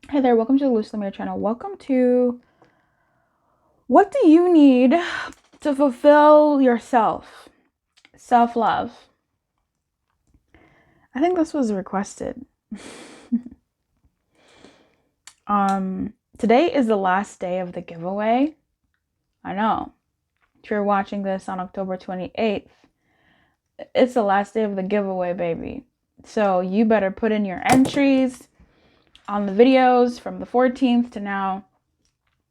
Hey there, welcome to the Lumiere channel. Welcome to what do you need to fulfill yourself? Self-love. I think this was requested. Today is the last day of the giveaway. I know. If you're watching this on October 28th, it's the last day of the giveaway, baby. So you better put in your entries on the videos from the 14th to now.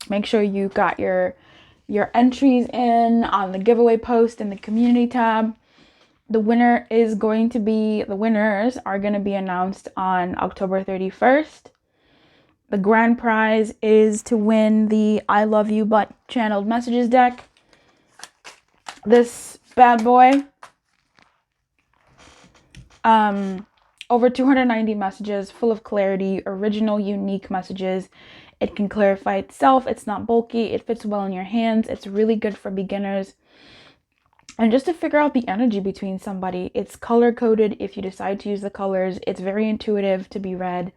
Make sure you got your entries in on the giveaway post in the community tab. The winners are going to be announced on October 31st. The grand prize is to win the I Love You But Channeled Messages deck. This bad boy. Over 290 messages, full of clarity, original, unique messages. It can clarify itself. It's not bulky. It fits well in your hands. It's really good for beginners. And just to figure out the energy between somebody. It's color coded if you decide to use the colors. It's very intuitive to be read.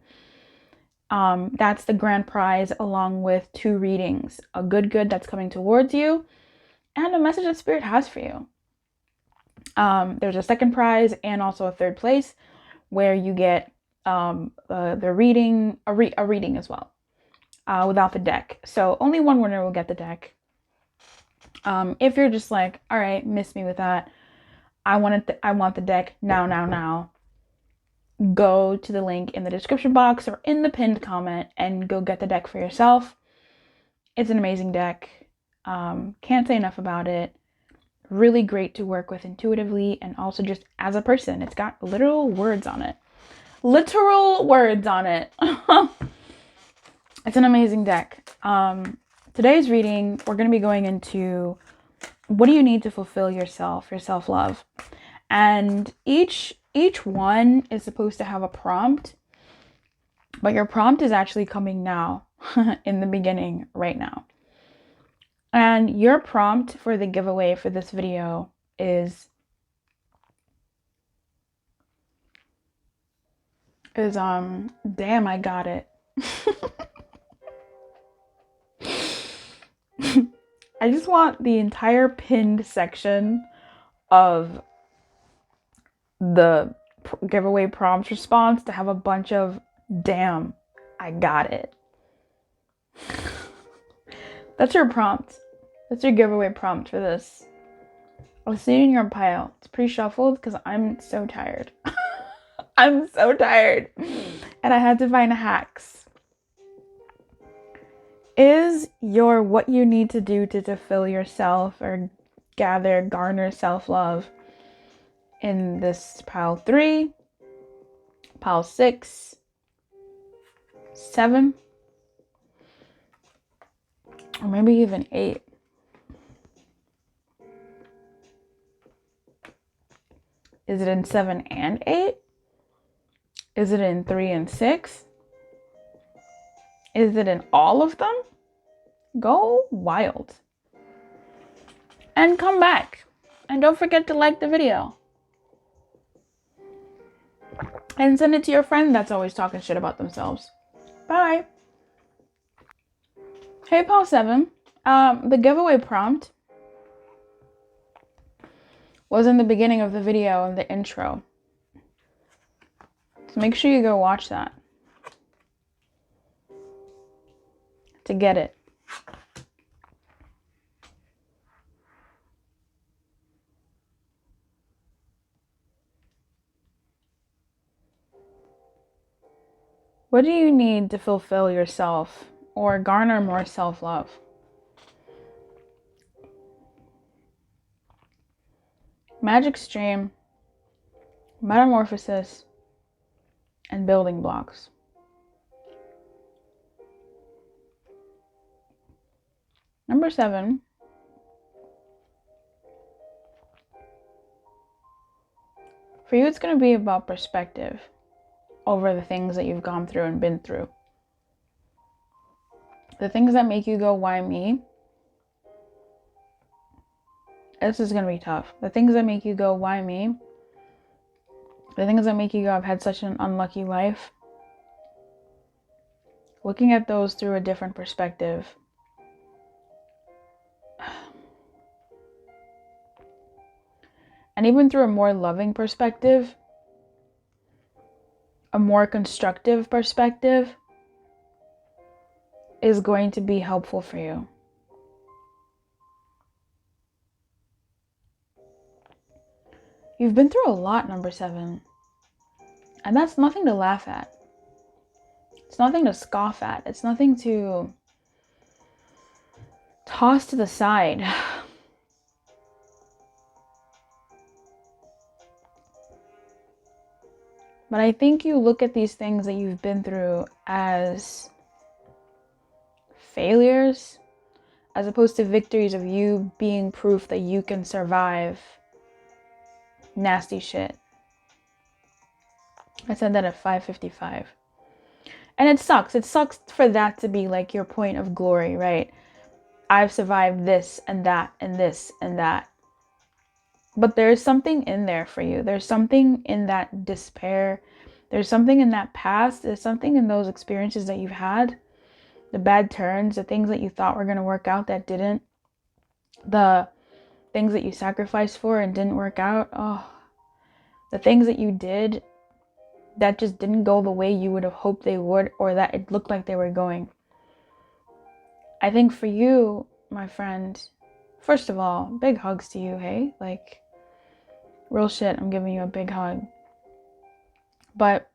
That's the grand prize, along with 2 readings. A good that's coming towards you, and a message that Spirit has for you. There's a second prize and also a third place where you get the reading, a reading as well, without the deck. So only one winner will get the deck. If you're just like, all right, miss me with that, I want the deck now. Go to the link in the description box or in the pinned comment and go get the deck for yourself. It's an amazing deck. Can't say enough about it. Really great to work with intuitively and also just as a person. It's got literal words on it. It's an amazing deck. Today's reading, we're going to be going into what do you need to fulfill yourself, your self-love. And each one is supposed to have a prompt, but your prompt is actually coming now in the beginning right now. And your prompt for the giveaway for this video is damn, I got it. I just want the entire pinned section of the giveaway prompt response to have a bunch of damn, I got it. That's your prompt. That's your giveaway prompt for this. I'll see you in your pile. It's pre-shuffled because I'm so tired. I'm so tired. And I had to find hacks. Is your what you need to do to fulfill yourself or garner self-love in this pile 3, pile 6, 7, or maybe even 8. Is it in 7 and 8? Is it in 3 and 6? Is it in all of them? Go wild. And come back. And don't forget to like the video. And send it to your friend that's always talking shit about themselves. Bye. Hey, pile 7. The giveaway prompt was in the beginning of the video in the intro. So make sure you go watch that to get it. What do you need to fulfill yourself or garner more self-love? Magic stream, metamorphosis, and building blocks. Number 7. For you, it's going to be about perspective over the things that you've gone through and been through. The things that make you go, why me? This is going to be tough. The things that make you go, why me? The things that make you go, I've had such an unlucky life. looking at those through a different perspective. And even through a more loving perspective, a more constructive perspective is going to be helpful for you. You've been through a lot, number 7. And that's nothing to laugh at. It's nothing to scoff at. It's nothing to toss to the side. But I think you look at these things that you've been through as failures, as opposed to victories of you being proof that you can survive nasty shit. I said that at 5:55. And it sucks. It sucks for that to be like your point of glory, right? I've survived this and that and this and that. But there's something in there for you. There's something in that despair. There's something in that past. There's something in those experiences that you've had. The bad turns, the things that you thought were going to work out that didn't. The things that you sacrificed for and didn't work out. Oh, the things that you did that just didn't go the way you would have hoped they would, or that it looked like they were going. I think for you, my friend, first of all, big hugs to you, hey? Like, real shit, I'm giving you a big hug. But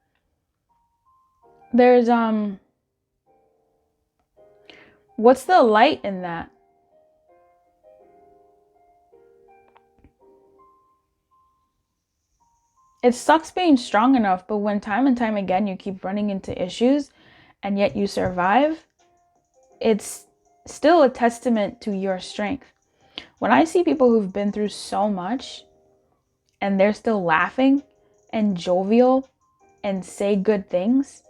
there's, what's the light in that? It sucks being strong enough, but when time and time again you keep running into issues and yet you survive, it's still a testament to your strength. When I see people who've been through so much and they're still laughing and jovial and say good things,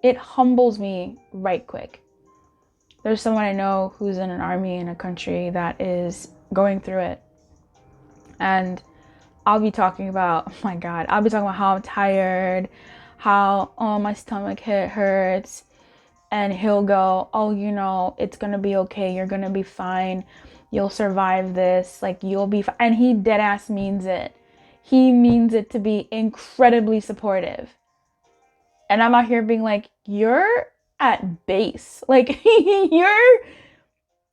it humbles me right quick. There's someone I know who's in an army in a country that is going through it. And I'll be talking about, oh my God, I'll be talking about how I'm tired, how, oh, my stomach hurts. And he'll go, oh, you know, it's going to be okay. You're going to be fine. You'll survive this. Like, you'll be fine. And he dead ass means it. He means it to be incredibly supportive. And I'm out here being like, you're at base. Like,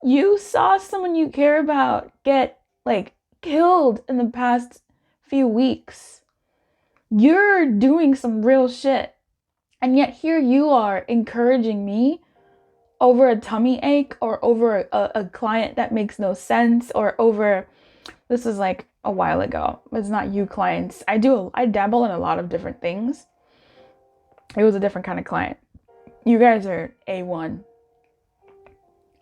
you saw someone you care about get, like, killed in the past few weeks. You're doing some real shit. And yet here you are encouraging me over a tummy ache, or over a client that makes no sense, or over, this is like a while ago. It's not you clients. I dabble in a lot of different things. It was a different kind of client. You guys are A1.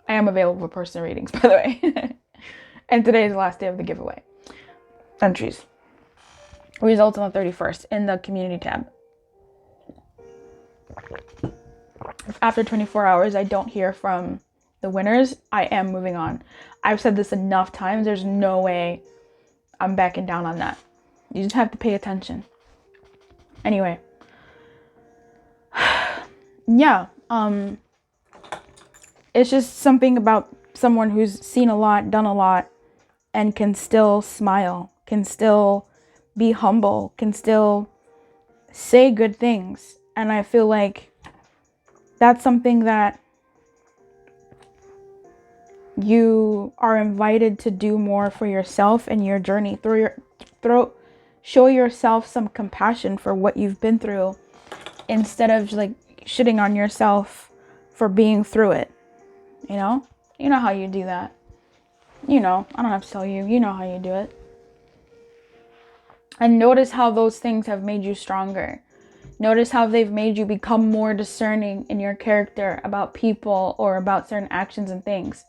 I am available for personal readings, by the way. And today is the last day of the giveaway. Entries. Results on the 31st in the community tab. If after 24 hours I don't hear from the winners, I am moving on. I've said this enough times. There's no way I'm backing down on that. You just have to pay attention. Anyway. Yeah. It's just something about someone who's seen a lot, done a lot, and can still smile, can still be humble, can still say good things. And I feel like that's something that you are invited to do more for yourself and your journey. Show yourself some compassion for what you've been through, instead of like shitting on yourself for being through it. You know how you do that. I don't have to tell you. You know how you do it. And notice how those things have made you stronger. Notice how they've made you become more discerning in your character about people or about certain actions and things.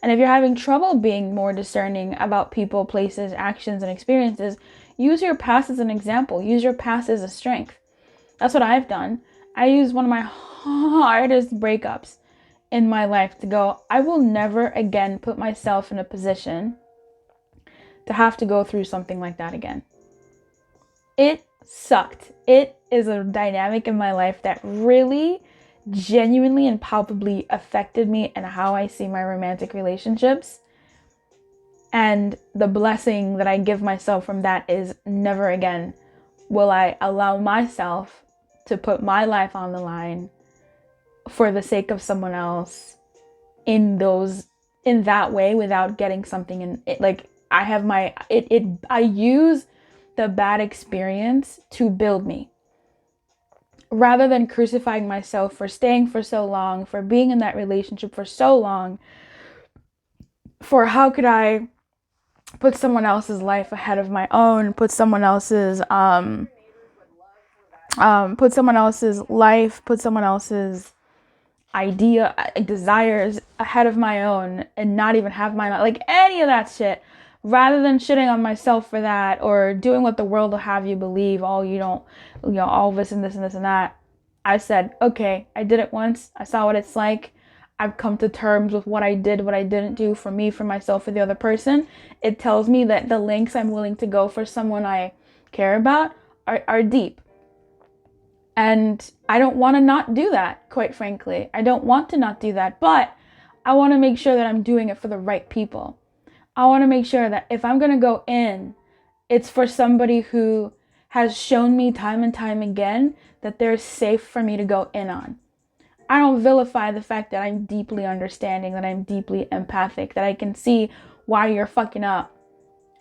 And if you're having trouble being more discerning about people, places, actions, and experiences, use your past as an example. Use your past as a strength. That's what I've done. I used one of my hardest breakups in my life to go, I will never again put myself in a position to have to go through something like that again. It sucked. It is a dynamic in my life that really genuinely and palpably affected me and how I see my romantic relationships. And the blessing that I give myself from that is never again will I allow myself to put my life on the line for the sake of someone else in that way without getting something in it. Like I use the bad experience to build me, rather than crucifying myself for staying for so long, for being in that relationship for so long, for how could I put someone else's life ahead of my own, put someone else's life, put someone else's idea, desires ahead of my own, and not even have my, like, any of that shit, rather than shitting on myself for that, or doing what the world will have you believe, oh, you don't, all this and this and this and that. I said, okay, I did it once, I saw what it's like, I've come to terms with what I did, what I didn't do, for me, for myself, for the other person. It tells me that the lengths I'm willing to go for someone I care about are deep. And I don't want to not do that, quite frankly. I don't want to not do that, but I want to make sure that I'm doing it for the right people. I want to make sure that if I'm going to go in, it's for somebody who has shown me time and time again that they're safe for me to go in on. I don't vilify the fact that I'm deeply understanding, that I'm deeply empathic, that I can see why you're fucking up.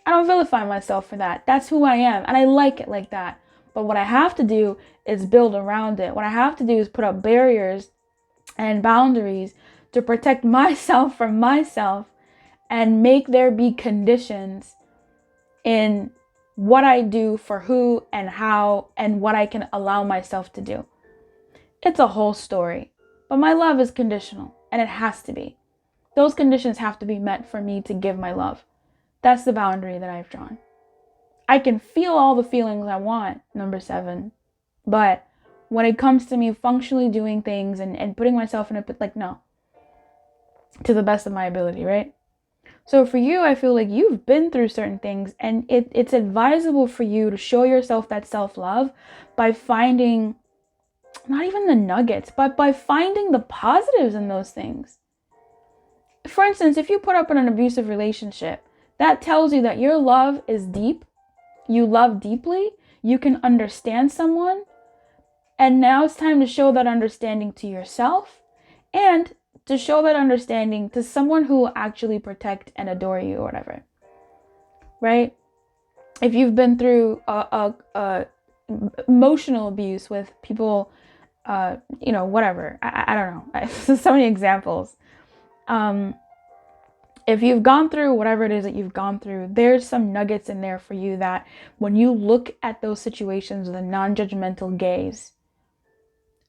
I don't vilify myself for that. That's who I am, and I like it like that. But what I have to do is build around it. What I have to do is put up barriers and boundaries to protect myself from myself, and make there be conditions in what I do, for who and how, and what I can allow myself to do. It's a whole story. But my love is conditional, and it has to be. Those conditions have to be met for me to give my love. That's the boundary that I've drawn. I can feel all the feelings I want, number 7. But when it comes to me functionally doing things and putting myself in a, like, no. To the best of my ability, right? So for you, I feel like you've been through certain things, and it's advisable for you to show yourself that self-love by finding, not even the nuggets, but by finding the positives in those things. For instance, if you put up in an abusive relationship, that tells you that your love is deep, you love deeply, you can understand someone, and now it's time to show that understanding to yourself, and to show that understanding to someone who will actually protect and adore you, or whatever, right? If you've been through emotional abuse with people, whatever, I don't know, so many examples. If you've gone through whatever it is that you've gone through, there's some nuggets in there for you that when you look at those situations with a non-judgmental gaze,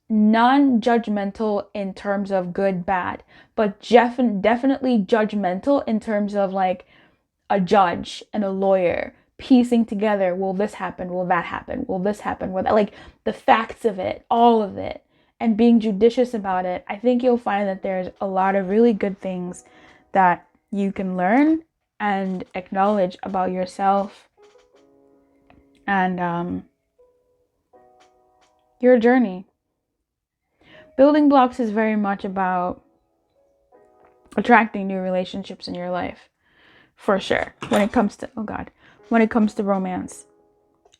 non-judgmental in terms of good, bad, but definitely judgmental in terms of like a judge and a lawyer piecing together, will this happen, will that happen, will this happen, will that, like the facts of it, all of it, and being judicious about it. I think you'll find that there's a lot of really good things that you can learn and acknowledge about yourself and your journey. Building blocks is very much about attracting new relationships in your life, for sure, when it comes to romance.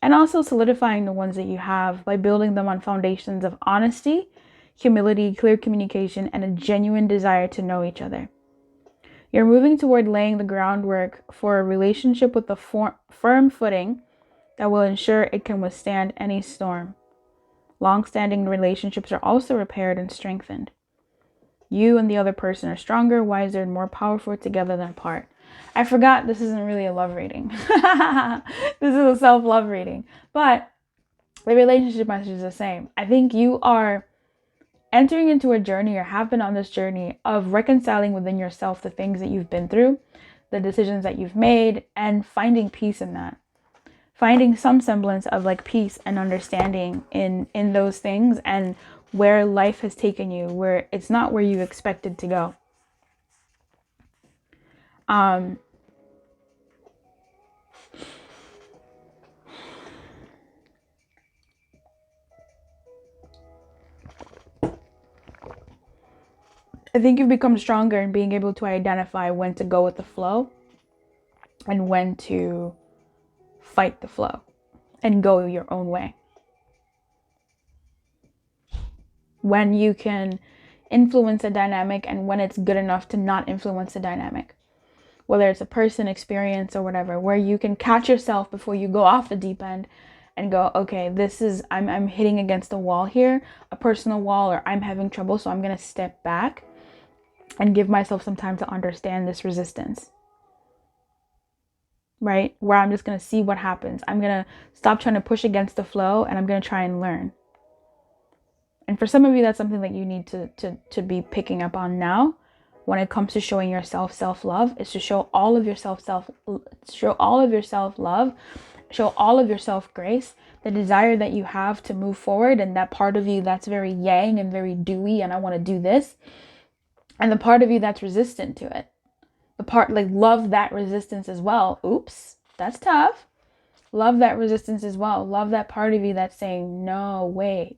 And also solidifying the ones that you have by building them on foundations of honesty, humility, clear communication, and a genuine desire to know each other. You're moving toward laying the groundwork for a relationship with a firm footing that will ensure it can withstand any storm. Long-standing relationships are also repaired and strengthened. You and the other person are stronger, wiser, and more powerful together than apart. I forgot this isn't really a love reading. This is a self-love reading. But the relationship message is the same. I think you are entering into a journey, or have been on this journey, of reconciling within yourself the things that you've been through, the decisions that you've made, and finding peace in that. Finding some semblance of like peace and understanding in those things, and where life has taken you, where it's not where you expected to go. I think you've become stronger in being able to identify when to go with the flow and when to fight the flow and go your own way. When you can influence a dynamic and when it's good enough to not influence the dynamic. Whether it's a person, experience, or whatever, where you can catch yourself before you go off the deep end and go, okay, this is, I'm hitting against a wall here, a personal wall, or I'm having trouble, so I'm going to step back and give myself some time to understand this resistance. Right? Where I'm just going to see what happens. I'm going to stop trying to push against the flow and I'm going to try and learn. And for some of you, that's something that you need to be picking up on now when it comes to showing yourself self-love, is to show all of yourself self-love, show all of your self-grace, the desire that you have to move forward, and that part of you that's very yang and very dewy and I want to do this, and the part of you that's resistant to it. The part, like, love that resistance as well. Oops, that's tough. Love that resistance as well. Love that part of you that's saying, no, wait.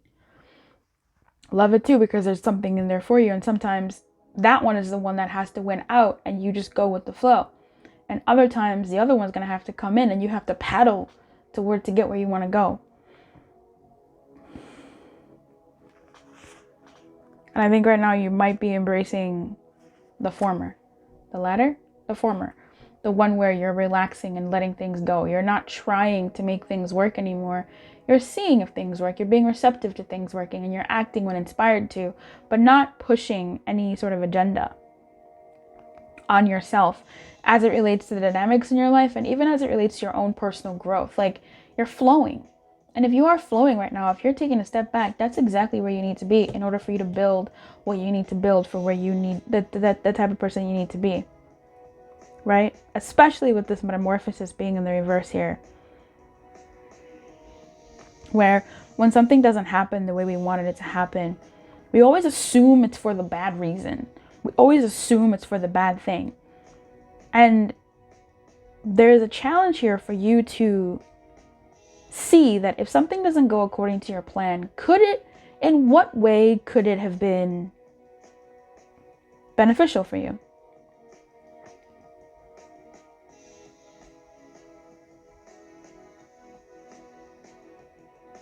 Love it too, because there's something in there for you. And sometimes that one is the one that has to win out and you just go with the flow. And other times the other one's going to have to come in and you have to paddle to get where you want to go. And I think right now you might be embracing the former. The latter, the former. The one where you're relaxing and letting things go. You're not trying to make things work anymore. You're seeing if things work. You're being receptive to things working and you're acting when inspired to, but not pushing any sort of agenda on yourself as it relates to the dynamics in your life and even as it relates to your own personal growth. Like, you're flowing. And if you are flowing right now, if you're taking a step back, that's exactly where you need to be in order for you to build what you need to build for where you need, the type of person you need to be. Right? Especially with this metamorphosis being in the reverse here. Where when something doesn't happen the way we wanted it to happen, we always assume it's for the bad reason. We always assume it's for the bad thing. And there's a challenge here for you to see that if something doesn't go according to your plan, in what way could it have been beneficial for you?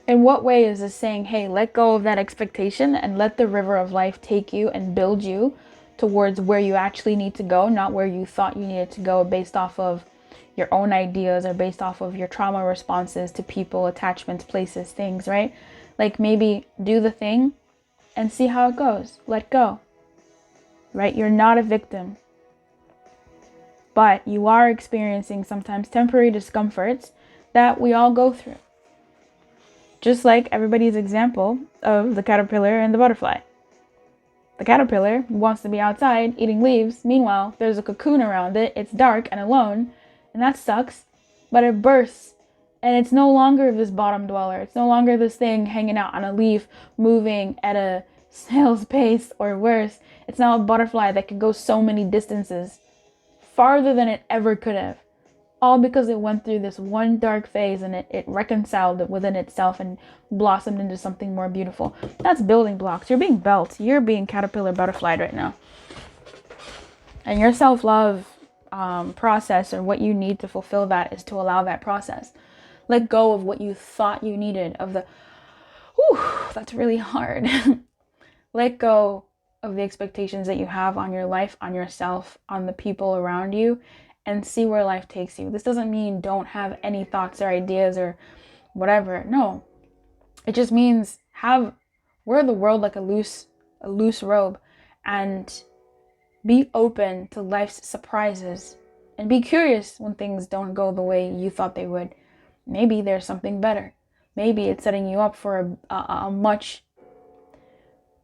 In what way is this saying, hey, let go of that expectation and let the river of life take you and build you towards where you actually need to go, not where you thought you needed to go based off of your own ideas or based off of your trauma responses to people, attachments, places, things, right? Like, maybe do the thing and see how it goes. Let go, right? You're not a victim, but you are experiencing sometimes temporary discomforts that we all go through. Just like everybody's example of the caterpillar and the butterfly. The caterpillar wants to be outside eating leaves. Meanwhile, there's a cocoon around it. It's dark and alone, and that sucks. But it bursts, and it's no longer this bottom dweller. It's no longer this thing hanging out on a leaf, moving at a snail's pace or worse. It's now a butterfly that can go so many distances, farther than it ever could have. All because it went through this one dark phase and it reconciled it within itself and blossomed into something more beautiful. That's building blocks. You're being built. You're being caterpillar butterflied right now. And your self-love process, or what you need to fulfill that, is to allow that process. Let go of what you thought you needed, that's really hard. Let go of the expectations that you have on your life, on yourself, on the people around you, and see where life takes you. This doesn't mean don't have any thoughts or ideas or whatever. No, it just means wear the world like a loose robe and be open to life's surprises and be curious when things don't go the way you thought they would. Maybe there's something better. Maybe it's setting you up for a much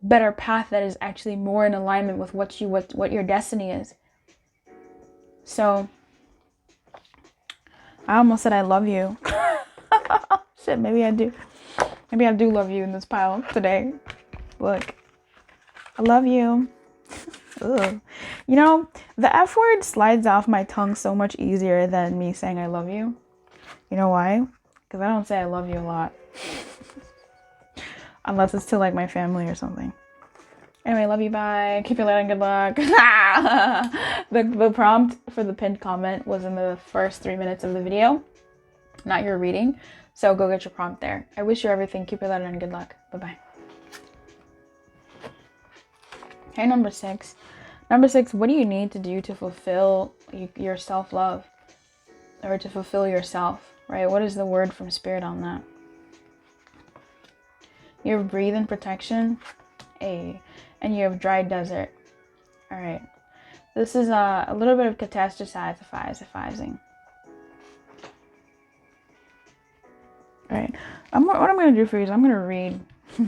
better path that is actually more in alignment with what your destiny is. So, I almost said I love you. Shit, maybe I do. Maybe I do love you in this pile today. Look, I love you. Ugh. You know, the F word slides off my tongue so much easier than me saying I love you. You know why? Because I don't say I love you a lot. Unless it's to like my family or something. Anyway, love you, bye. Keep your light on, good luck. The prompt for the pinned comment was in the first 3 minutes of the video, not your reading. So go get your prompt there. I wish you everything. Keep your light on, good luck. Bye-bye. Okay, number 6. Number 6, what do you need to do to fulfill your self-love? Or to fulfill yourself, right? What is the word from Spirit on that? You have breathe and protection, and you have dry desert. All right. This is a little bit of catastrophizing. All right. What I'm going to do for you is I'm going to read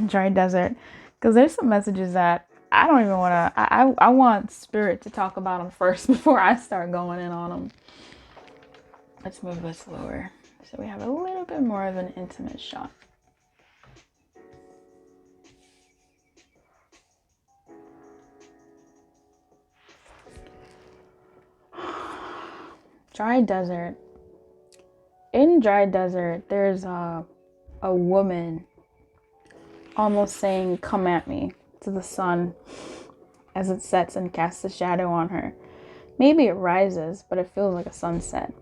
dry desert, because there's some messages that I don't even want to, I want Spirit to talk about them first before I start going in on them. Let's move this lower so we have a little bit more of an intimate shot. Dry desert. In dry desert, there's a woman almost saying, "Come at me," to the sun as it sets and casts a shadow on her. Maybe it rises, but it feels like a sunset.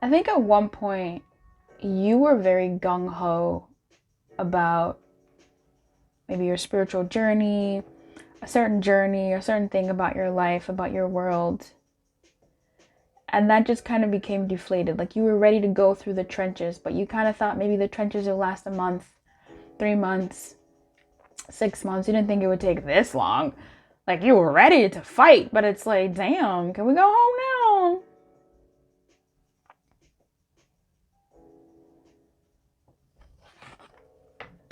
I think at one point you were very gung-ho about maybe your spiritual journey, a certain thing about your life, about your world. And that just kind of became deflated. Like you were ready to go through the trenches, but you kind of thought maybe the trenches would last a month, 3 months, 6 months. You didn't think it would take this long. Like you were ready to fight, but it's like, damn, can we go home now?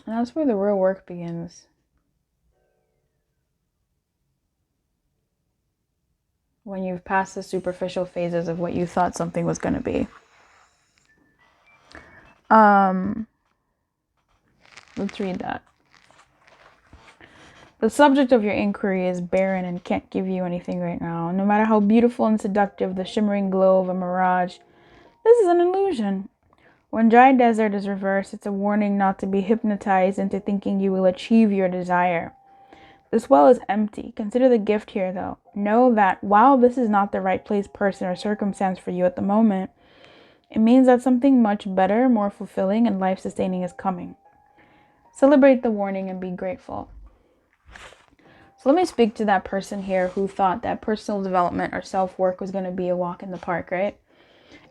And that's where the real work begins. When you've passed the superficial phases of what you thought something was going to be. Let's read that. The subject of your inquiry is barren and can't give you anything right now. No matter how beautiful and seductive the shimmering glow of a mirage, this is an illusion. When dry desert is reversed, it's a warning not to be hypnotized into thinking you will achieve your desire. This well is empty. Consider the gift here, though. Know that while this is not the right place, person, or circumstance for you at the moment, it means that something much better, more fulfilling, and life-sustaining is coming. Celebrate the warning and be grateful. So let me speak to that person here who thought that personal development or self-work was going to be a walk in the park, right?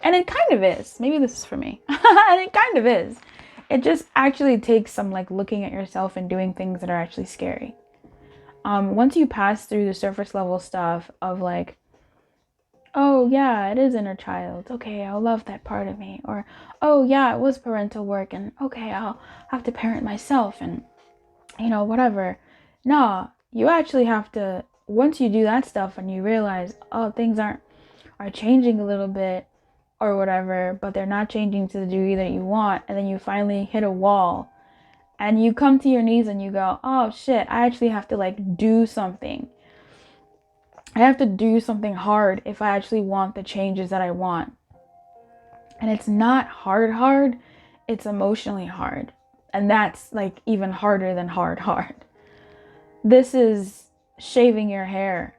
And it kind of is. Maybe this is for me. And it kind of is. It just actually takes some like looking at yourself and doing things that are actually scary. Once you pass through the surface level stuff of like, oh yeah, it is inner child. Okay, I'll love that part of me. Or, oh yeah, it was parental work. And okay, I'll have to parent myself and, whatever. No, you actually have to, once you do that stuff and you realize, oh, things are changing a little bit or whatever, but they're not changing to the degree that you want. And then you finally hit a wall and you come to your knees and you go, oh shit, I actually have to like do something. I have to do something hard if I actually want the changes that I want. And it's not hard. It's emotionally hard. And that's like even harder than hard. This is shaving your hair.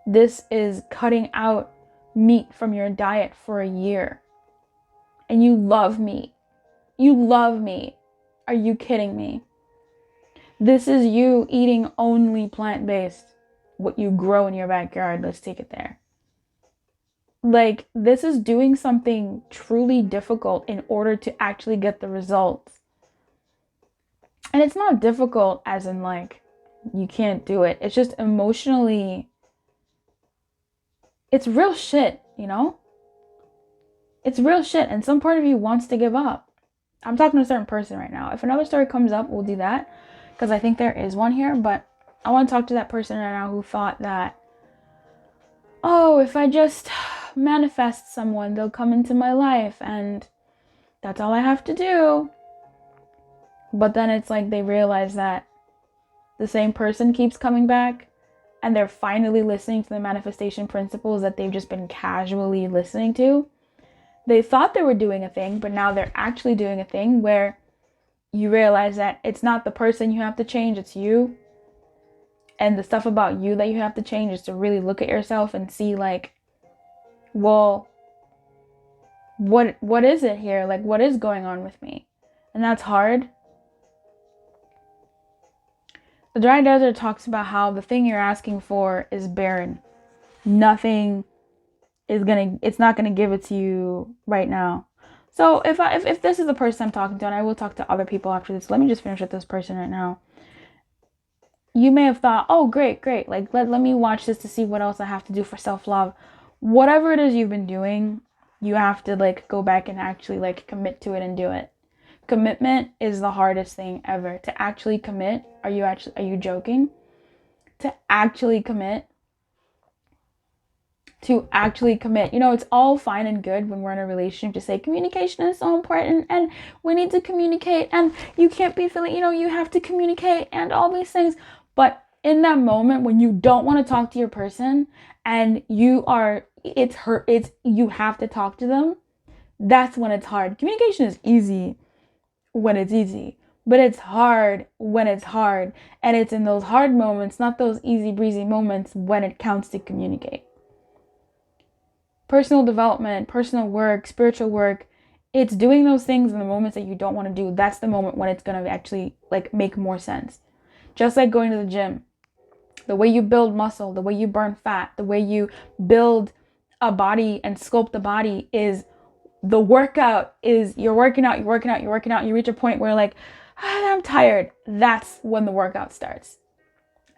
This is cutting out meat from your diet for a year. And you love meat. You love meat. Are you kidding me? This is you eating only plant-based. What you grow in your backyard. Let's take it there. Like, this is doing something truly difficult in order to actually get the results. And it's not difficult as in like, you can't do it. It's just emotionally, it's real shit, It's real shit. And some part of you wants to give up. I'm talking to a certain person right now. If another story comes up, we'll do that. Because I think there is one here. But I want to talk to that person right now who thought that, oh, if I just manifest someone, they'll come into my life. And that's all I have to do. But then it's like they realize that the same person keeps coming back. And they're finally listening to the manifestation principles that they've just been casually listening to. They thought they were doing a thing, but now they're actually doing a thing where you realize that it's not the person you have to change, it's you. And the stuff about you that you have to change is to really look at yourself and see like, well, what is it here? Like, what is going on with me? And that's hard. The dry desert talks about how the thing you're asking for is barren. Nothing is it's not gonna give it to you right now. So if this is the person I'm talking to, and I will talk to other people after this, let me just finish with this person right now. You may have thought, oh, great. Like, let me watch this to see what else I have to do for self-love. Whatever it is you've been doing, you have to like go back and actually like commit to it and do it. Commitment is the hardest thing ever. To actually commit, are you joking? To actually commit. You know, it's all fine and good when we're in a relationship to say communication is so important and we need to communicate and you can't be feeling, you know, you have to communicate and all these things. But in that moment when you don't want to talk to your person and you have to talk to them, that's when it's hard. Communication is easy when it's easy, but it's hard when it's hard. And it's in those hard moments, not those easy breezy moments, when it counts to communicate. Personal development, personal work, spiritual work, it's doing those things in the moments that you don't want to do. That's the moment when it's going to actually like make more sense. Just like going to the gym. The way you build muscle, the way you burn fat, the way you build a body and sculpt the body is the workout. Is you're working out, you reach a point where like, I'm tired. That's when the workout starts.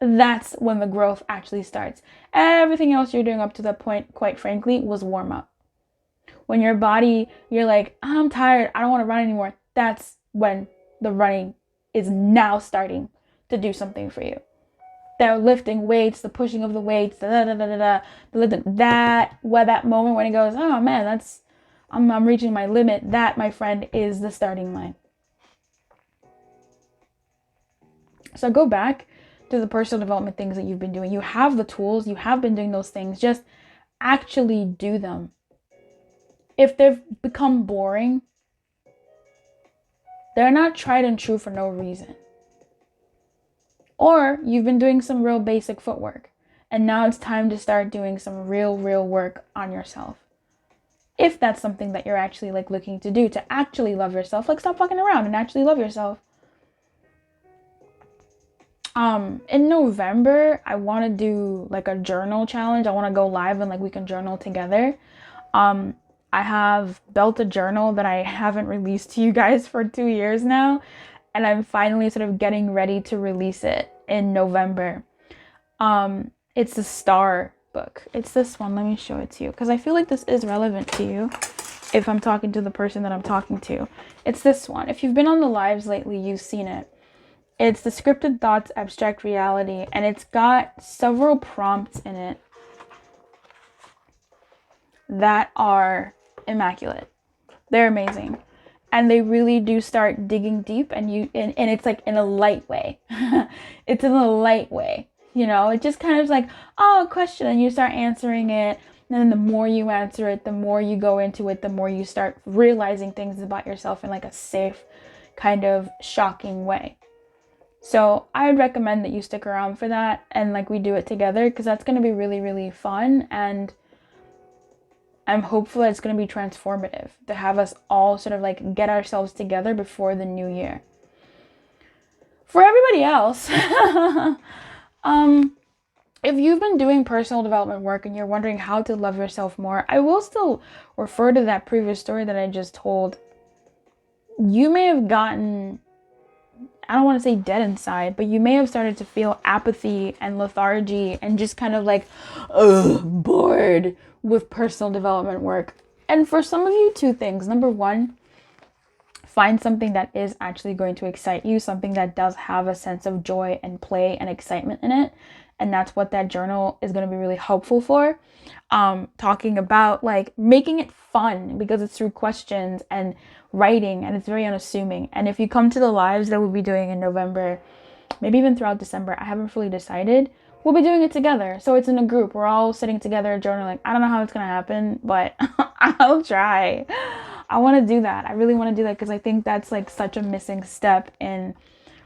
That's when the growth actually starts. Everything else you're doing up to that point, quite frankly, was warm up. When your body, you're like, I'm tired, I don't want to run anymore. That's when the running is now starting to do something for you. The lifting weights, the pushing of the weights, that moment when it goes, oh man, I'm reaching my limit. That, my friend, is the starting line. So go back to the personal development things that you've been doing. You have the tools, you have been doing those things, just actually do them. If they've become boring, they're not tried and true for no reason. Or you've been doing some real basic footwork and now it's time to start doing some real work on yourself. If that's something that you're actually like looking to do, to actually love yourself, like stop fucking around and actually love yourself. In November, I want to do like a journal challenge. I want to go live and like we can journal together. I have built a journal that I haven't released to you guys for 2 years now. And I'm finally sort of getting ready to release it in November. It's the Star book. It's this one. Let me show it to you because I feel like this is relevant to you if I'm talking to the person that I'm talking to. It's this one. If you've been on the lives lately, you've seen it. It's the Scripted Thoughts, Abstract Reality, and it's got several prompts in it that are immaculate. They're amazing. And they really do start digging deep and it's like in a light way. It's in a light way. You know, it just kind of like, oh, a question, and you start answering it. And then the more you answer it, the more you go into it, the more you start realizing things about yourself in like a safe, kind of shocking way. So I would recommend that you stick around for that and like we do it together because that's going to be really fun, and I'm hopeful it's going to be transformative to have us all sort of like get ourselves together before the new year. For everybody else, if you've been doing personal development work and you're wondering how to love yourself more, I will still refer to that previous story that I just told. You may have gotten, I don't want to say dead inside, but you may have started to feel apathy and lethargy and just kind of like, bored with personal development work. And for some of you, 2 things. Number 1, find something that is actually going to excite you, something that does have a sense of joy and play and excitement in it. And that's what that journal is going to be really helpful for. Talking about like making it fun because it's through questions and writing and it's very unassuming. And if you come to the lives that we'll be doing in November, maybe even throughout December, I haven't fully decided, we'll be doing it together. So it's in a group. We're all sitting together journaling. I don't know how it's going to happen, but I'll try. I want to do that. I really want to do that because I think that's like such a missing step in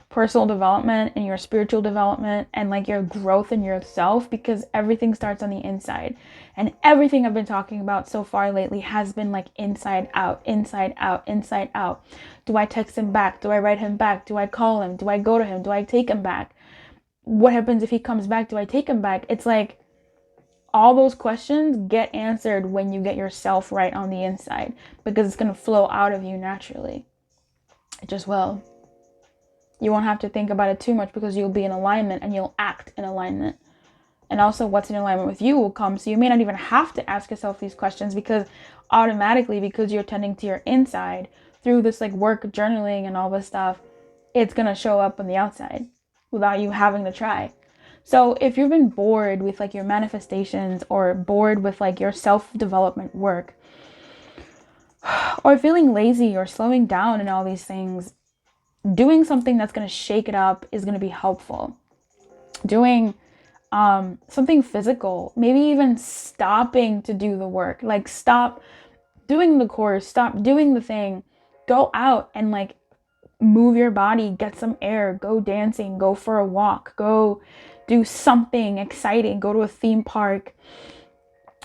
personal development and your spiritual development and like your growth in yourself, because everything starts on the inside. And everything I've been talking about so far lately has been like inside out, inside out, inside out. Do I text him back? Do I write him back? Do I call him? Do I go to him? Do I take him back? What happens if he comes back? Do I take him back? It's like all those questions get answered when you get yourself right on the inside, because it's going to flow out of you naturally. It just will. You won't have to think about it too much because you'll be in alignment and you'll act in alignment. And also what's in alignment with you will come. So you may not even have to ask yourself these questions, because automatically, because you're tending to your inside through this like work, journaling and all this stuff, it's going to show up on the outside without you having to try. So if you've been bored with like your manifestations, or bored with like your self-development work, or feeling lazy or slowing down and all these things, doing something that's going to shake it up is going to be helpful. Doing something physical, maybe even stopping to do the work, like stop doing the course, stop doing the thing, go out and like move your body, get some air, go dancing, go for a walk, go do something exciting, go to a theme park,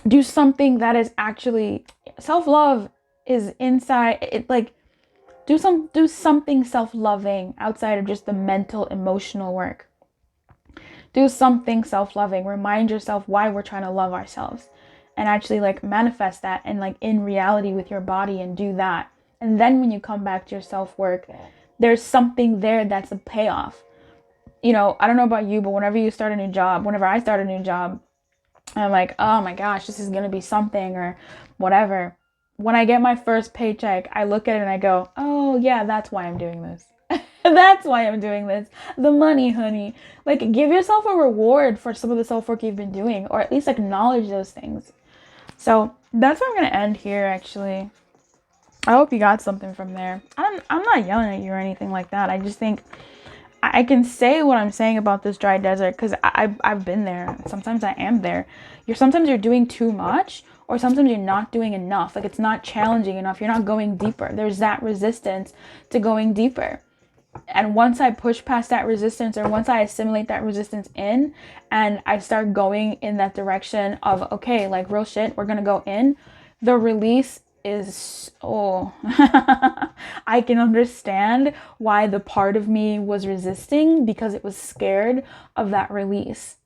do something that is actually self-love is inside it. Like do something self-loving outside of just the mental, emotional work. Do something self-loving. Remind yourself why we're trying to love ourselves, and actually like manifest that and like in reality with your body, and do that. And then when you come back to your self-work, there's something there that's a payoff. You know, I don't know about you, but whenever I start a new job, I'm like, oh my gosh, this is going to be something or whatever. When I get my first paycheck, I look at it and I go, oh yeah, that's why I'm doing this. That's why I'm doing this. The money, honey. Like, give yourself a reward for some of the self-work you've been doing, or at least acknowledge those things. So that's where I'm going to end here, actually. I hope you got something from there. I'm not yelling at you or anything like that. I just think I can say what I'm saying about this dry desert because I've been there. Sometimes I am there. Sometimes you're doing too much, or sometimes you're not doing enough. Like, it's not challenging enough. You're not going deeper. There's that resistance to going deeper. And once I push past that resistance, or once I assimilate that resistance in, and I start going in that direction of, okay, like real shit, we're going to go in, the release is, oh, I can understand why the part of me was resisting, because it was scared of that release.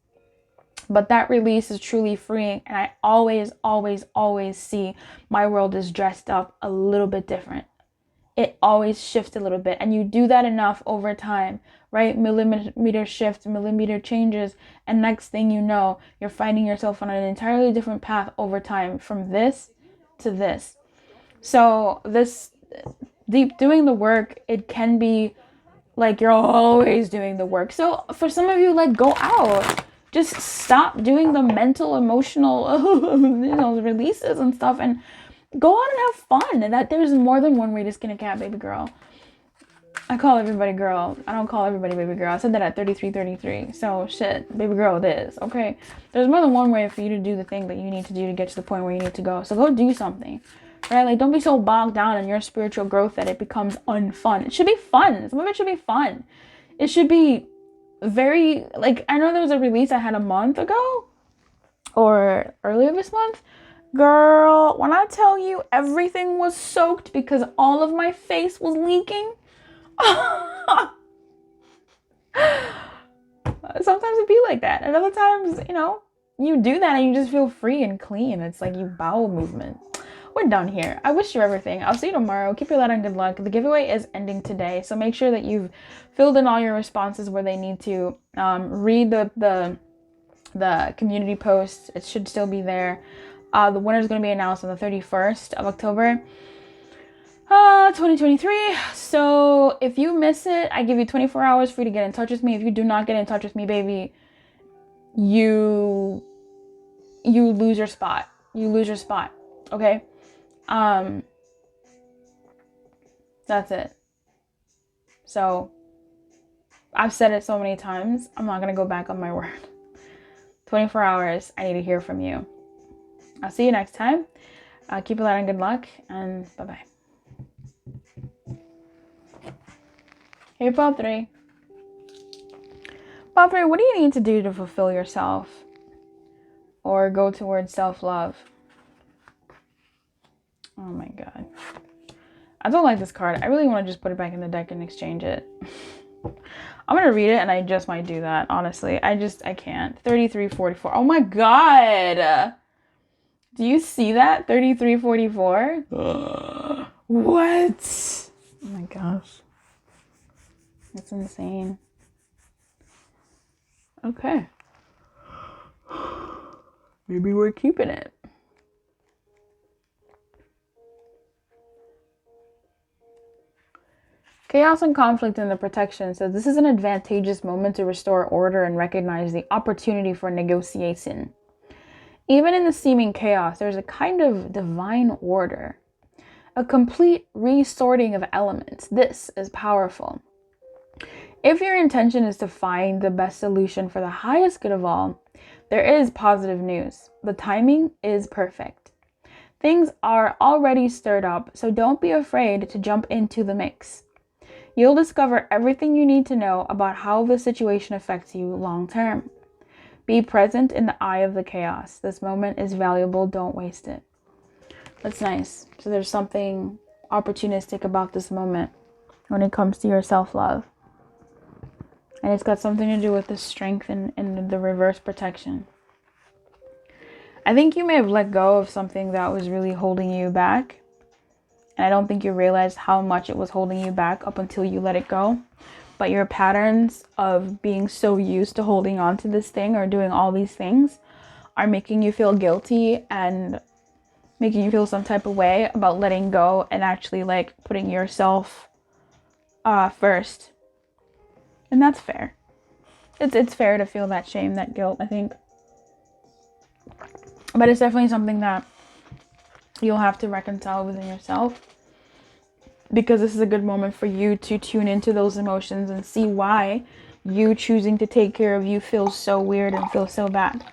But that release is truly freeing. And I always, always, always see my world is dressed up a little bit different. It always shifts a little bit, and you do that enough over time, right? Millimeter shifts, millimeter changes, and next thing you know, you're finding yourself on an entirely different path over time, from this to this. So this deep doing the work, it can be like you're always doing the work. So for some of you, like, go out, just stop doing the mental, emotional, releases and stuff, and go out and have fun. And that there's more than one way to skin a cat, baby girl. I call everybody girl. I don't call everybody baby girl. I said that at 33. So shit, baby girl it is. Okay. There's more than one way for you to do the thing that you need to do to get to the point where you need to go. So go do something. Right? Like, don't be so bogged down in your spiritual growth that it becomes unfun. It should be fun. Some of it should be fun. It should be very, like, I know there was a release I had a month ago or earlier this month. Girl, when I tell you everything was soaked because all of my face was leaking. Sometimes it be like that. And other times, you do that and you just feel free and clean. It's like you bowel movement. We're done here. I wish you everything. I'll see you tomorrow. Keep your light on, good luck. The giveaway is ending today, so make sure that you've filled in all your responses where they need to. Read the community post. It should still be there. The winner is going to be announced on the 31st of October, 2023. So if you miss it, I give you 24 hours for you to get in touch with me. If you do not get in touch with me, baby, you lose your spot. You lose your spot. Okay? That's it. So I've said it so many times, I'm not going to go back on my word. 24 hours, I need to hear from you. I'll see you next time. Keep it light and good luck, and bye-bye. Hey, Paul 3. Paul 3, what do you need to do to fulfill yourself or go towards self-love? Oh my god. I don't like this card. I really want to just put it back in the deck and exchange it. I'm going to read it, and I just might do that, honestly. I can't. 3344. Oh my god! Do you see that? 3344? What? Oh my gosh. That's insane. Okay. Maybe we're keeping it. Chaos and conflict in the protection. So this is an advantageous moment to restore order and recognize the opportunity for negotiation. Even in the seeming chaos, there's a kind of divine order. A complete resorting of elements. This is powerful. If your intention is to find the best solution for the highest good of all, there is positive news. The timing is perfect. Things are already stirred up, so don't be afraid to jump into the mix. You'll discover everything you need to know about how the situation affects you long term. Be present in the eye of the chaos. This moment is valuable. Don't waste it. That's nice. So there's something opportunistic about this moment when it comes to your self-love. And it's got something to do with the strength and the reverse protection. I think you may have let go of something that was really holding you back. And I don't think you realized how much it was holding you back up until you let it go. But your patterns of being so used to holding on to this thing or doing all these things are making you feel guilty and making you feel some type of way about letting go and actually like putting yourself first. And that's fair. It's fair to feel that shame, that guilt, I think. But it's definitely something that you'll have to reconcile within yourself, because this is a good moment for you to tune into those emotions and see why you choosing to take care of you feels so weird and feels so bad.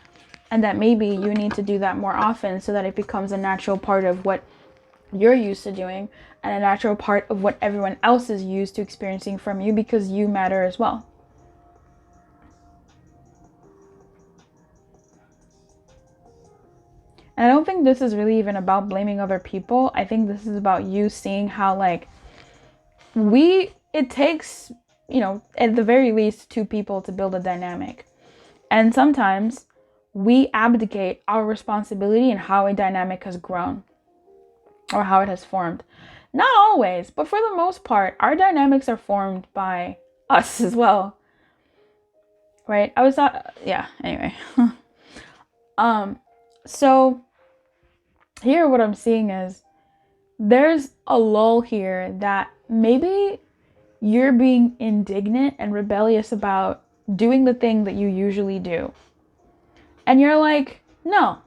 And that maybe you need to do that more often so that it becomes a natural part of what you're used to doing and a natural part of what everyone else is used to experiencing from you, because you matter as well. And I don't think this is really even about blaming other people. I think this is about you seeing how like it takes, at the very least 2 people to build a dynamic. And sometimes we abdicate our responsibility in how a dynamic has grown or how it has formed. Not always, but for the most part, our dynamics are formed by us as well. Right? Anyway. So here what I'm seeing is there's a lull here that maybe you're being indignant and rebellious about doing the thing that you usually do. And you're like, no,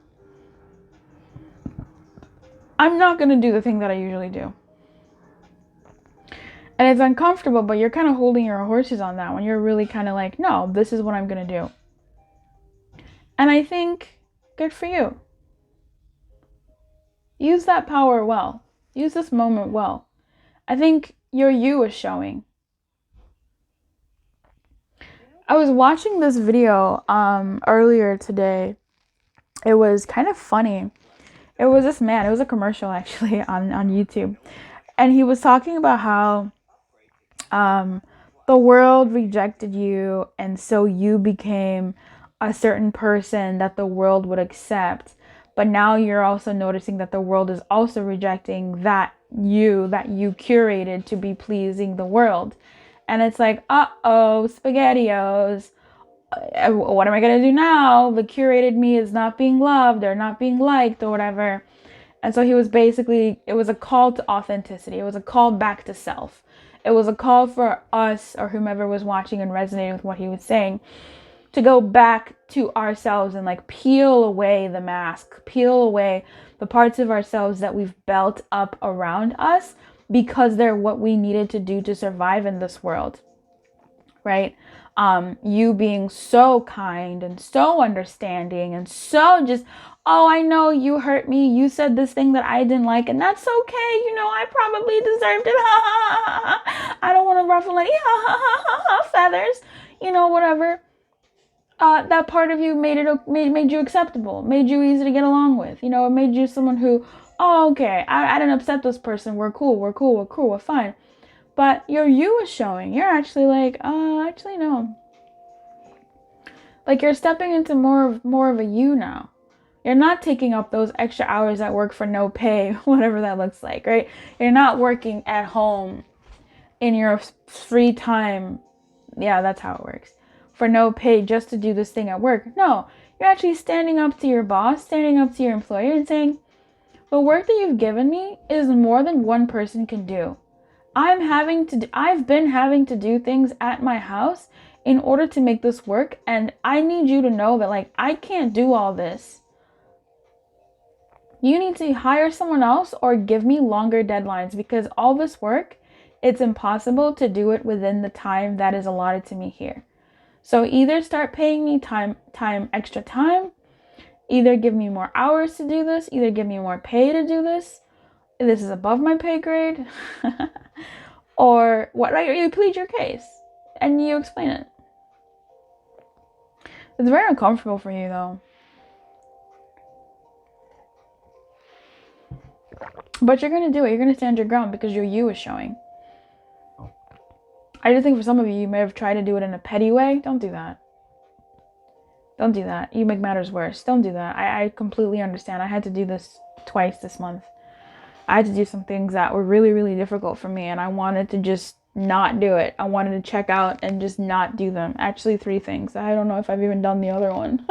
I'm not going to do the thing that I usually do. And it's uncomfortable, but you're kind of holding your horses on that one. You're really kind of like, no, this is what I'm going to do. And I think, good for you. Use that power well. Use this moment well. I think your you is showing. I was watching this video earlier today. It was kind of funny. It was this man. It was a commercial actually on YouTube. And he was talking about how the world rejected you, and so you became a certain person that the world would accept. But now you're also noticing that the world is also rejecting that you curated to be pleasing the world. And it's like, uh-oh, SpaghettiOs. What am I going to do now? The curated me is not being loved or not being liked or whatever. And so he was basically, it was a call to authenticity. It was a call back to self. It was a call for us or whomever was watching and resonating with what he was saying to go back to ourselves and like peel away the mask, peel away the parts of ourselves that we've built up around us because they're what we needed to do to survive in this world, right? You being so kind and so understanding and so just, oh, I know you hurt me. You said this thing that I didn't like, and that's okay. You know, I probably deserved it. I don't want to ruffle any feathers, you know, whatever. That part of you made you acceptable, made you easy to get along with. You know, it made you someone who, oh, okay, I didn't upset this person. We're cool. We're fine. But you is showing. You're actually like, actually no. Like you're stepping into more of a you now. You're not taking up those extra hours at work for no pay, whatever that looks like, right? You're not working at home in your free time. Yeah, that's how it works. For no pay just to do this thing at work. No, you're actually standing up to your boss, standing up to your employer and saying, the work that you've given me is more than one person can do. I've been having to do things at my house in order to make this work, and I need you to know that like I can't do all this. You need to hire someone else or give me longer deadlines, because all this work, it's impossible to do it within the time that is allotted to me here. So either start paying me extra time, either give me more hours to do this, either give me more pay to do this. This is above my pay grade. Or what, right? You plead your case and you explain it. It's very uncomfortable for you though. But you're going to do it. You're going to stand your ground because your you is showing. I just think for some of you, you may have tried to do it in a petty way. Don't do that. Don't do that. You make matters worse. Don't do that. I completely understand. I had to do this twice this month. I had to do some things that were really, really difficult for me, and I wanted to just not do it. I wanted to check out and just not do them. Actually, 3 things. I don't know if I've even done the other one.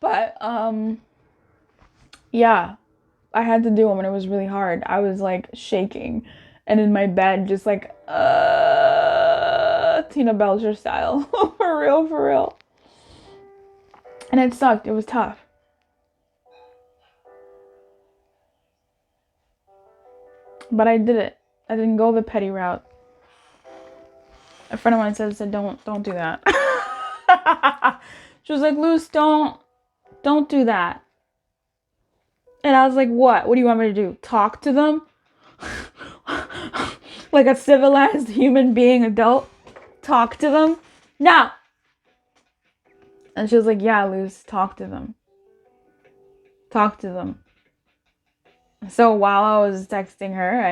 But yeah, I had to do them, and it was really hard. I was like shaking and in my bed, just like Tina Belcher style. For real. And it sucked. It was tough. But I did it. I didn't go the petty route. A friend of mine said don't do that. She was like, Luce, don't do that. And I was like, what? What do you want me to do? Talk to them? Like a civilized human being adult? Talk to them? No. And she was like, yeah, Luce, talk to them. Talk to them. So while I was texting her,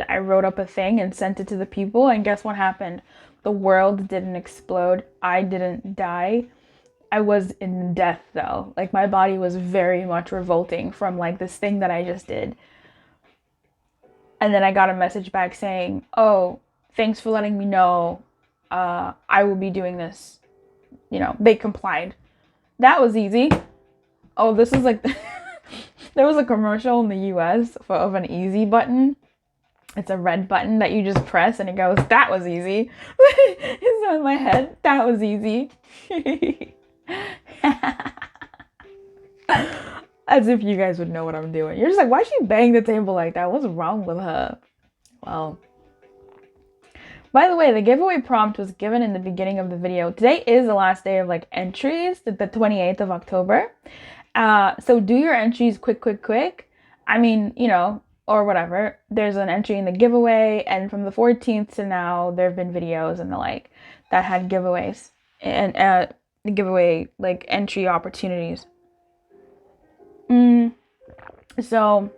I wrote up a thing and sent it to the people, and guess what happened? The world didn't explode. I didn't die. I was in death though. Like my body was very much revolting from like this thing that I just did. And then I got a message back saying, oh, thanks for letting me know. I will be doing this. You know, they complied. That was easy. Oh, this is like... There was a commercial in the US of an easy button. It's a red button that you just press and it goes, that was easy. It's on my head. That was easy. As if you guys would know what I'm doing. You're just like, why'd she bang the table like that? What's wrong with her? Well, by the way, the giveaway prompt was given in the beginning of the video. Today is the last day of like entries, the 28th of October. So do your entries quick. I mean, you know, or whatever. There's an entry in the giveaway, and from the 14th to now, there have been videos and the like that had giveaways and the giveaway like entry opportunities. So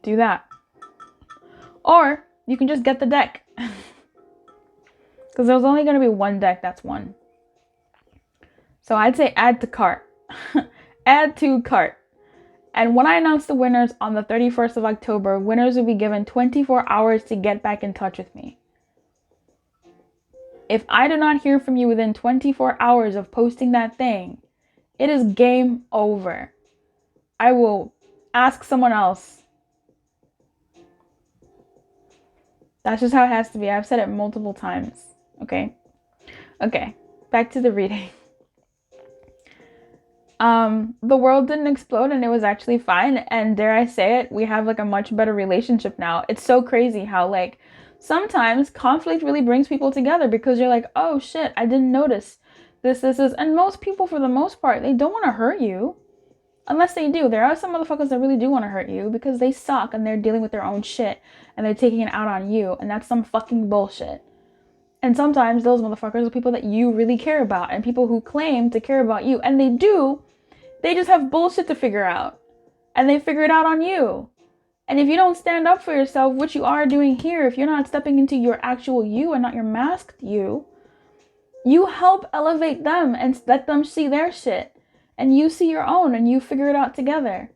do that. Or you can just get the deck. Because there's only going to be one deck that's won. So I'd say add to cart. Add to cart. And when I announce the winners on the 31st of October, winners will be given 24 hours to get back in touch with me. If I do not hear from you within 24 hours of posting that thing, it is game over. I will ask someone else. That's just how it has to be. I've said it multiple times. Okay, back to the reading. The world didn't explode and it was actually fine. And dare I say it, we have like a much better relationship now. It's so crazy how like sometimes conflict really brings people together because you're like, oh shit, I didn't notice this is, and most people for the most part, they don't want to hurt you. Unless they do. There are some motherfuckers that really do want to hurt you because they suck and they're dealing with their own shit and they're taking it out on you, and that's some fucking bullshit. And sometimes those motherfuckers are people that you really care about and people who claim to care about you, and they do. They just have bullshit to figure out, and they figure it out on you. And if you don't stand up for yourself, which you are doing here, if you're not stepping into your actual you and not your masked you, you help elevate them and let them see their shit. And you see your own and you figure it out together.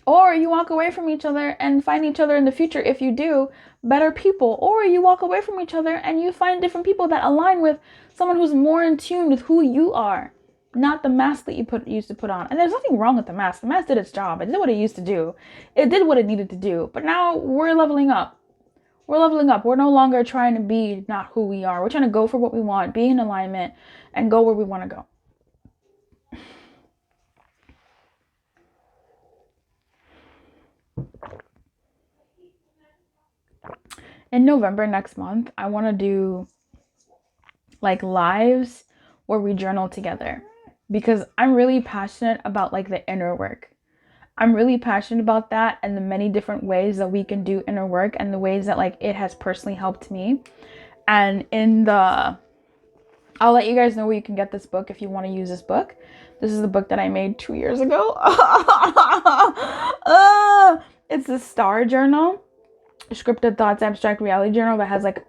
Or you walk away from each other and find each other in the future, if you do, better people. Or you walk away from each other and you find different people that align with someone who's more in tune with who you are. Not the mask that you used to put on. And there's nothing wrong with the mask. The mask did its job. It did what it used to do. It did what it needed to do. But now we're leveling up. We're leveling up. We're no longer trying to be not who we are. We're trying to go for what we want, be in alignment, and go where we want to go. In November next month, I want to do like lives where we journal together, because I'm really passionate about like the inner work. I'm really passionate about that and the many different ways that we can do inner work and the ways that like it has personally helped me. And I'll let you guys know where you can get this book if you want to use this book. This is the book that I made 2 years ago. It's a star journal. Scripted thoughts, abstract reality journal that has like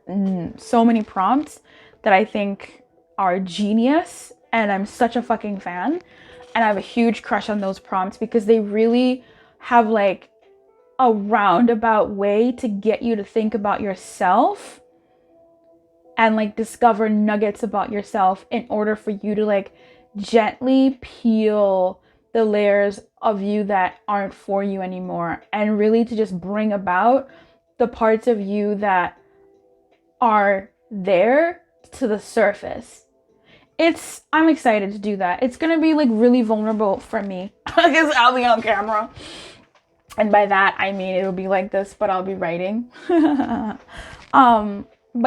so many prompts that I think are genius, and I'm such a fucking fan, and I have a huge crush on those prompts because they really have like a roundabout way to get you to think about yourself and like discover nuggets about yourself in order for you to like gently peel the layers of you that aren't for you anymore, and really to just bring about the parts of you that are there to the surface. I'm excited to do that. It's gonna be like really vulnerable for me because I'll be on camera, and by that I mean it'll be like this, but I'll be writing. But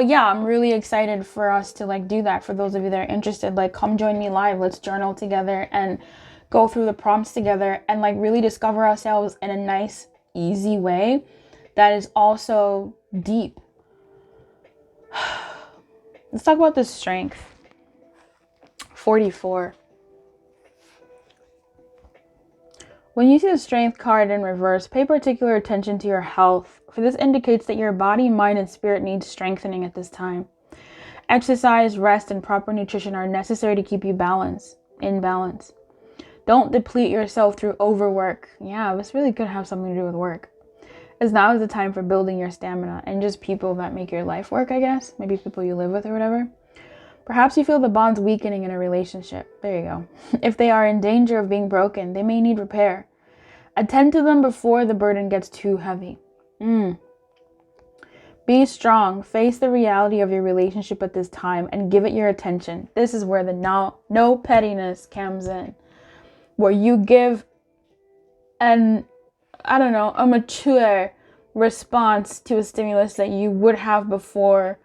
yeah, I'm really excited for us to like do that. For those of you that are interested, like come join me live. Let's journal together and go through the prompts together and like really discover ourselves in a nice, easy way that is also deep. Let's talk about this strength. 44. When you see the strength card in reverse, pay particular attention to your health, for this indicates that your body, mind, and spirit needs strengthening at this time. Exercise, rest, and proper nutrition are necessary to keep you in balance. Don't deplete yourself through overwork. Yeah, this really could have something to do with work. As now is the time for building your stamina and just people that make your life work, I guess. Maybe people you live with or whatever. Perhaps you feel the bonds weakening in a relationship. There you go. If they are in danger of being broken, they may need repair. Attend to them before the burden gets too heavy. Be strong. Face the reality of your relationship at this time and give it your attention. This is where the no pettiness comes in. Where you give a mature response to a stimulus that you would have before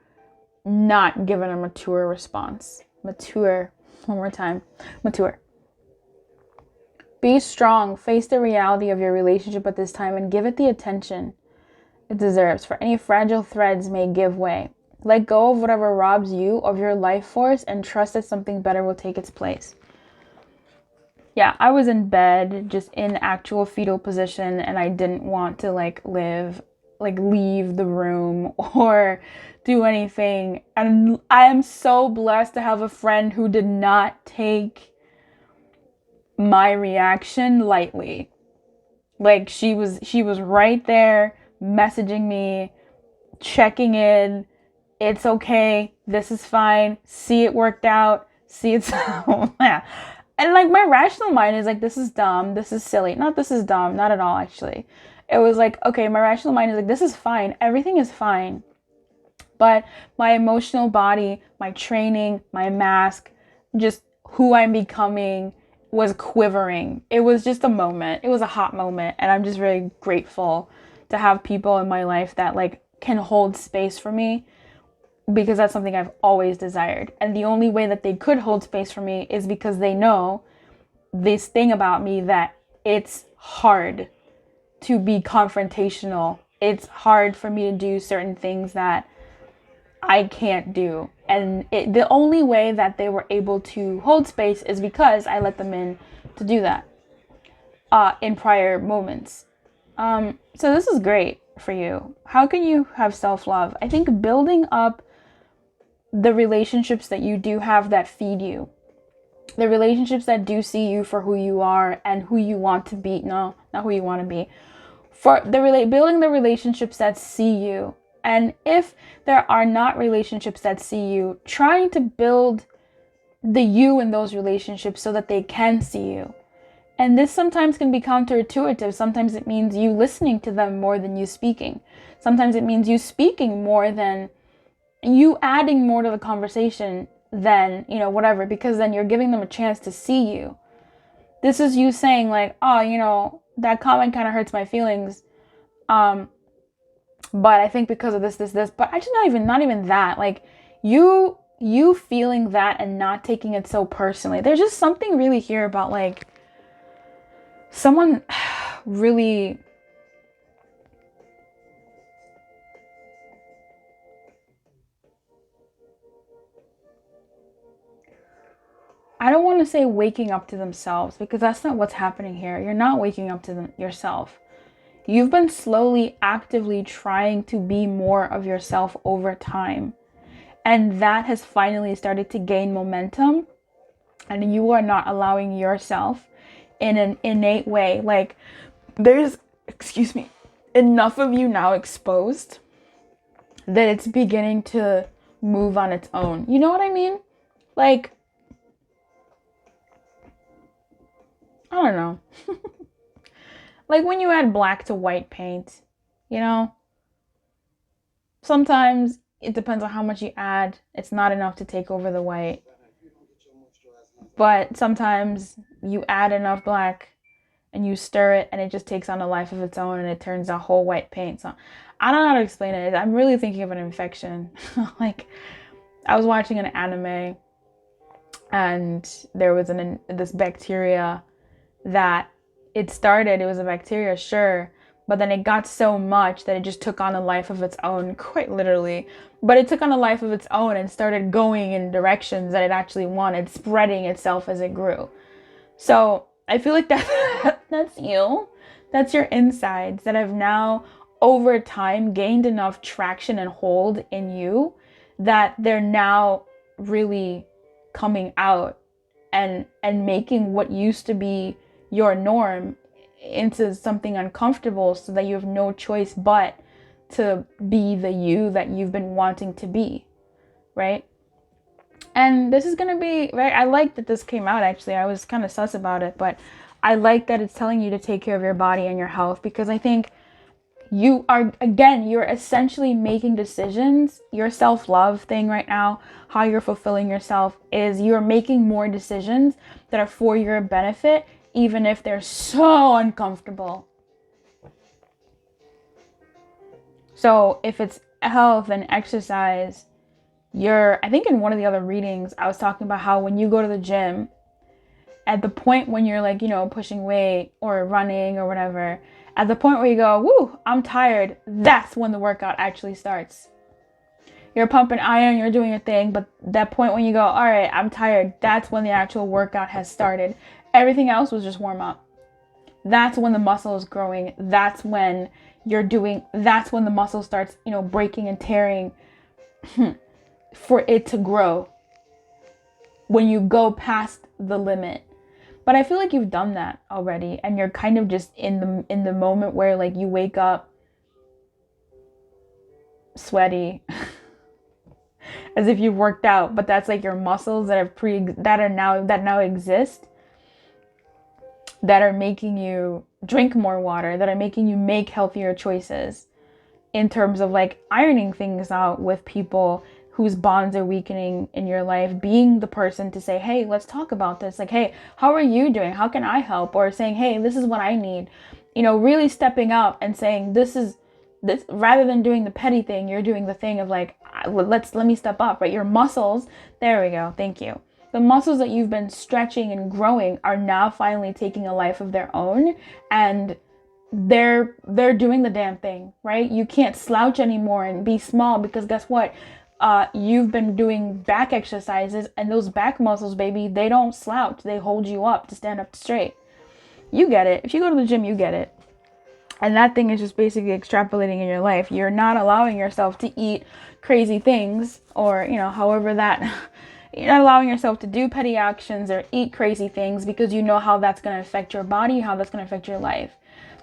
not given a mature response. Mature. One more time. Mature. Be strong. Face the reality of your relationship at this time and give it the attention it deserves, for any fragile threads may give way. Let go of whatever robs you of your life force and trust that something better will take its place. Yeah, I was in bed, just in actual fetal position, and I didn't want to leave the room or do anything. And I am so blessed to have a friend who did not take my reaction lightly. Like she was right there, messaging me, checking in. It's okay. This is fine. See, it worked out. See, it's yeah. And like my rational mind is like, this is dumb, this is silly. Not this is dumb, not at all actually. It was like, okay, my rational mind is like, this is fine, everything is fine. But my emotional body, my training, my mask, just who I'm becoming was quivering. It was just a moment. It was a hot moment. And I'm just very grateful to have people in my life that like can hold space for me, because that's something I've always desired. And the only way that they could hold space for me is because they know this thing about me, that it's hard to be confrontational. It's hard for me to do certain things that I can't do. And the only way that they were able to hold space is because I let them in to do that in prior moments. So this is great for you. How can you have self-love? I think building up the relationships that you do have that feed you. The relationships that do see you for who you are and who you want to be. No, not who you want to be. Building the relationships that see you. And if there are not relationships that see you, trying to build the you in those relationships so that they can see you. And this sometimes can be counterintuitive. Sometimes it means you listening to them more than you speaking. Sometimes it means you speaking more than you, adding more to the conversation than, whatever, because then you're giving them a chance to see you. This is you saying like, oh, that comment kind of hurts my feelings. But I think because of this, but actually not even that. Like you feeling that and not taking it so personally. There's just something really here about like someone really I don't want to say waking up to themselves, because that's not what's happening here. You're not waking up to yourself. You've been slowly, actively trying to be more of yourself over time. And that has finally started to gain momentum. And you are not allowing yourself in an innate way. Like there's, enough of you now exposed that it's beginning to move on its own. You know what I mean? Like, I don't know. Like when you add black to white paint, sometimes it depends on how much you add. It's not enough to take over the white. But sometimes you add enough black and you stir it and it just takes on a life of its own and it turns a whole white paint. So I don't know how to explain it. I'm really thinking of an infection. Like I was watching an anime and there was this bacteria that it was a bacteria, sure, but then it got so much that it just took on a life of its own, quite literally. But it took on a life of its own and started going in directions that it actually wanted, spreading itself as it grew. So I feel like that's you. That's your insides that have now, over time, gained enough traction and hold in you that they're now really coming out and making what used to be your norm into something uncomfortable, so that you have no choice but to be the you that you've been wanting to be, right? And this is going to be, right? I like that this came out, actually. I was kind of sus about it, but I like that it's telling you to take care of your body and your health, because I think you're essentially making decisions. Your self-love thing right now, how you're fulfilling yourself, is you're making more decisions that are for your benefit, even if they're so uncomfortable. So if it's health and exercise, I think in one of the other readings, I was talking about how when you go to the gym, at the point when you're like, pushing weight or running or whatever, at the point where you go, woo, I'm tired, that's when the workout actually starts. You're pumping iron, you're doing your thing, but that point when you go, all right, I'm tired, that's when the actual workout has started. Everything else was just warm up. That's when the muscle is growing. That's when that's when the muscle starts, breaking and tearing for it to grow. When you go past the limit. But I feel like you've done that already, and you're kind of just in the moment where like you wake up sweaty as if you've worked out, but that's like your muscles that now exist, that are making you drink more water, that are making you make healthier choices in terms of like ironing things out with people whose bonds are weakening in your life, being the person to say, hey, let's talk about this. Like, hey, how are you doing? How can I help? Or saying, hey, this is what I need. You know, really stepping up and saying, this, rather than doing the petty thing, you're doing the thing of like, let me step up, right? Your muscles, there we go, thank you. The muscles that you've been stretching and growing are now finally taking a life of their own, and they're doing the damn thing, right? You can't slouch anymore and be small, because guess what? You've been doing back exercises, and those back muscles, baby, they don't slouch. They hold you up to stand up straight. You get it. If you go to the gym, you get it. And that thing is just basically extrapolating in your life. You're not allowing yourself to eat crazy things, or, you know, however that, you're not allowing yourself to do petty actions or eat crazy things, because you know how that's going to affect your body, how that's going to affect your life.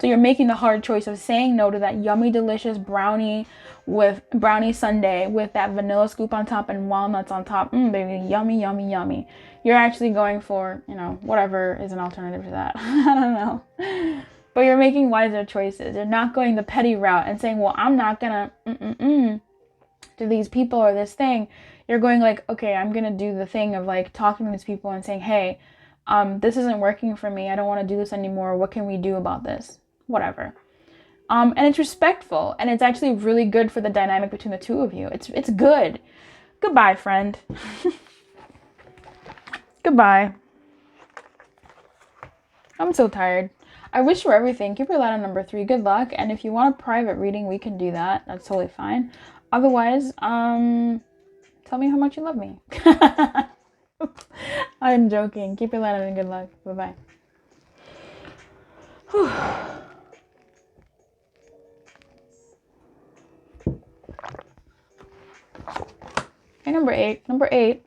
So you're making the hard choice of saying no to that yummy, delicious brownie sundae with that vanilla scoop on top and walnuts on top. Baby, yummy, yummy, yummy. You're actually going for, you know, whatever is an alternative to that. I don't know. But you're making wiser choices. You're not going the petty route and saying, well, I'm not gonna to these people or this thing. You're going like, okay, I'm gonna do the thing of like talking to these people and saying, hey, this isn't working for me. I don't want to do this anymore. What can we do about this? Whatever. And it's respectful, and it's actually really good for the dynamic between the two of you. It's good. Goodbye, friend. Goodbye. I'm so tired. I wish for everything. Keep your light on number 3. Good luck. And if you want a private reading, we can do that. That's totally fine. Otherwise, tell me how much you love me. I'm joking. Keep your light on and good luck. Bye-bye. Okay, number 8. Number 8.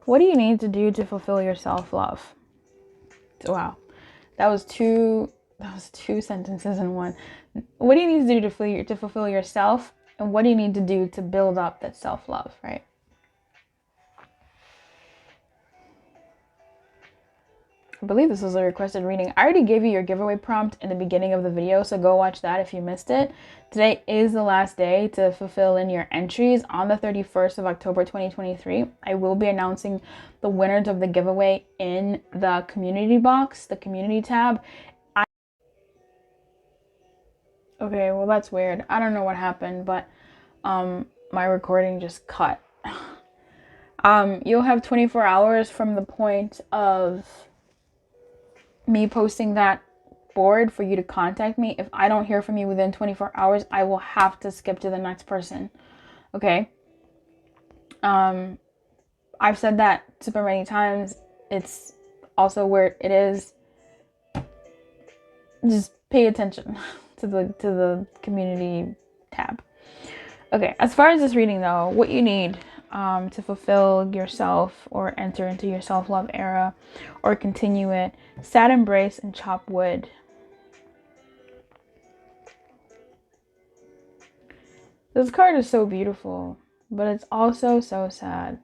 What do you need to do to fulfill your self-love? Wow. That was two sentences in one. What do you need to do to fulfill yourself? And what do you need to do to build up that self-love, right? I believe this was a requested reading. I already gave you your giveaway prompt in the beginning of the video, so go watch that if you missed it. Today is the last day to fulfill in your entries. On the 31st of October 2023, I will be announcing the winners of the giveaway in the community box, the community tab. Okay, well, that's weird. I don't know what happened, but my recording just cut. You'll have 24 hours from the point of me posting that board for you to contact me. If I don't hear from you within 24 hours, I will have to skip to the next person. Okay? I've said that super many times. It's also where it is. Just pay attention to the community tab. Okay, as far as this reading though, what you need to fulfill yourself or enter into your self-love era or continue it, sad embrace and chop wood. This card is so beautiful, but it's also so sad.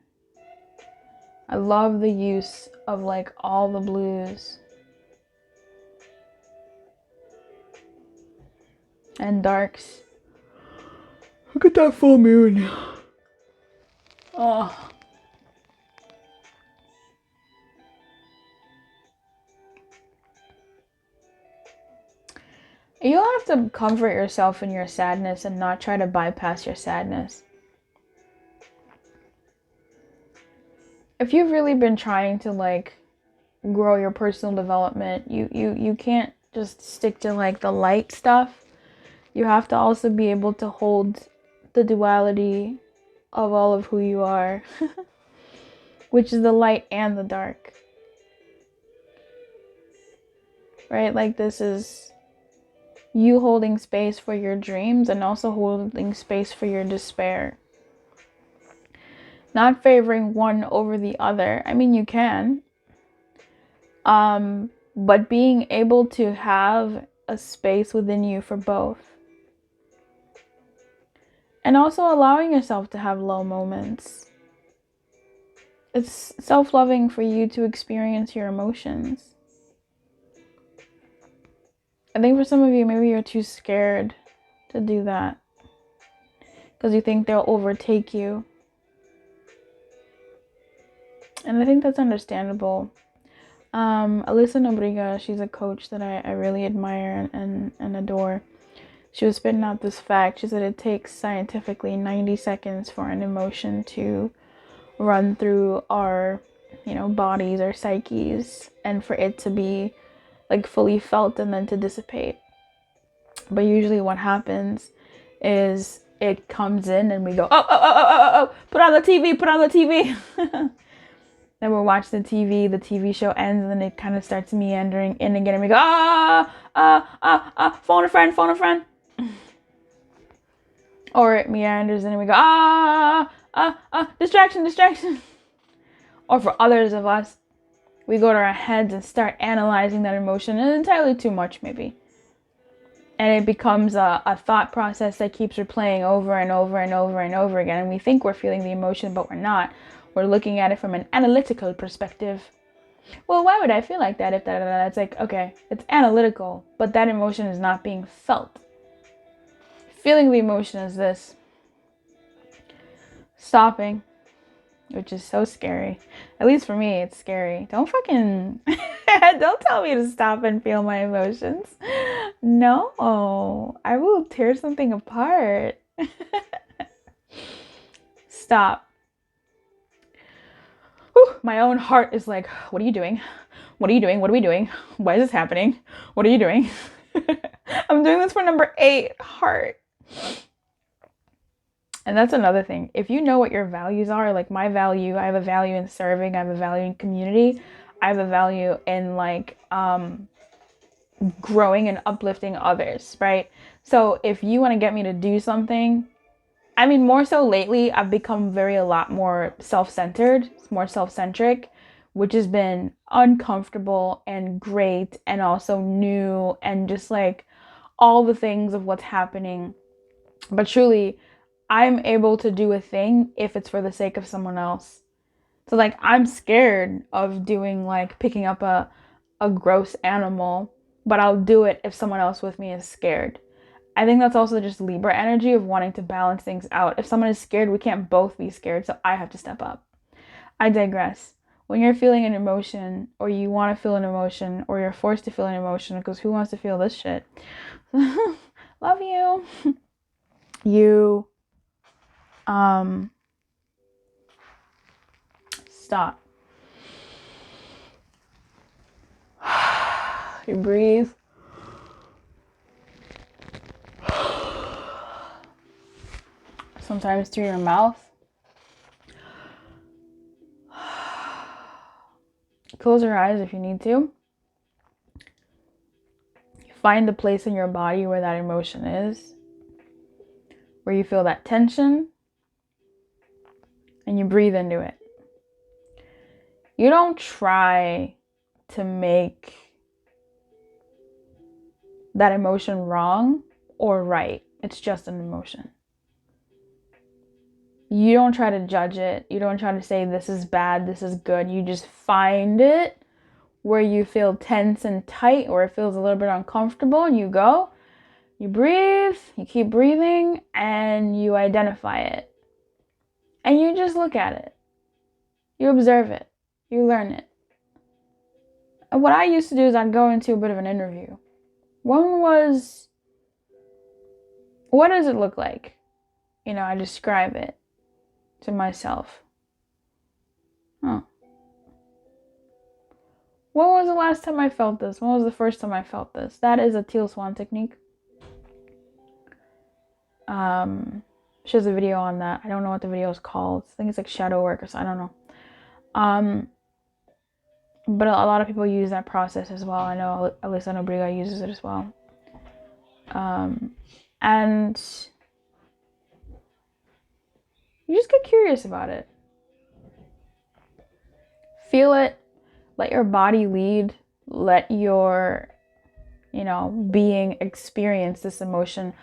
I love the use of like all the blues and darks. Look at that full moon. Oh. You'll have to comfort yourself in your sadness and not try to bypass your sadness. If you've really been trying to like grow your personal development, you can't just stick to like the light stuff. You have to also be able to hold the duality of all of who you are, which is the light and the dark. Right? Like this is you holding space for your dreams and also holding space for your despair. Not favoring one over the other. I mean, you can. But being able to have a space within you for both. And also allowing yourself to have low moments. It's self-loving for you to experience your emotions. I think for some of you, maybe you're too scared to do that. because you think they'll overtake you. And I think that's understandable. Alyssa Nobriga, she's a coach that I really admire and adore. She was spitting out this fact. She said it takes scientifically 90 seconds for an emotion to run through our, bodies, our psyches, and for it to be like fully felt and then to dissipate. But usually what happens is it comes in and we go, oh, put on the TV. Then we'll watch the TV show ends, and then it kind of starts meandering in again, and we go, phone a friend. Or it meanders and we go, distraction. Or for others of us, we go to our heads and start analyzing that emotion, and entirely too much maybe. And it becomes a thought process that keeps replaying over and over again. And we think we're feeling the emotion, but we're not. We're looking at it from an analytical perspective. Well, why would I feel like that if that? It's like, okay, it's analytical, but that emotion is not being felt. Feeling the emotion is this. Stopping, which is so scary. At least for me, it's scary. Don't tell me to stop and feel my emotions. No, I will tear something apart. Stop. Whew, my own heart is like, what are you doing? What are you doing? What are we doing? Why is this happening? What are you doing? I'm doing this for number 8, heart. And that's another thing. If you know what your values are, like my value, I have a value in serving, I have a value in community, I have a value in growing and uplifting others, right? So if you want to get me to do something, I mean, more so lately, I've become a lot more self-centered, more self-centric, which has been uncomfortable and great and also new and just like all the things of what's happening. But truly, I'm able to do a thing if it's for the sake of someone else. So like, I'm scared of doing like picking up a gross animal, but I'll do it if someone else with me is scared. I think that's also just Libra energy of wanting to balance things out. If someone is scared, we can't both be scared, so I have to step up. I digress. When you're feeling an emotion, or you want to feel an emotion, or you're forced to feel an emotion, because who wants to feel this shit? Love you. You stop. You breathe. Sometimes through your mouth. Close your eyes if you need to. Find the place in your body where that emotion is, where you feel that tension, and you breathe into it. You don't try to make that emotion wrong or right. It's just an emotion. You don't try to judge it. You don't try to say this is bad, this is good. You just find it where you feel tense and tight, or it feels a little bit uncomfortable, and you go, you breathe, you keep breathing, and you identify it. And you just look at it. You observe it. You learn it. And what I used to do is I'd go into a bit of an interview. What does it look like? I describe it to myself. When was the last time I felt this? When was the first time I felt this? That is a teal swan technique. She has a video on that. I don't know what the video is called. I think it's like shadow work or something. I don't know. But a lot of people use that process as well. I know Alyssa Nobriga uses it as well. And you just get curious about it. Feel it. Let your body lead. Let your, being experience this emotion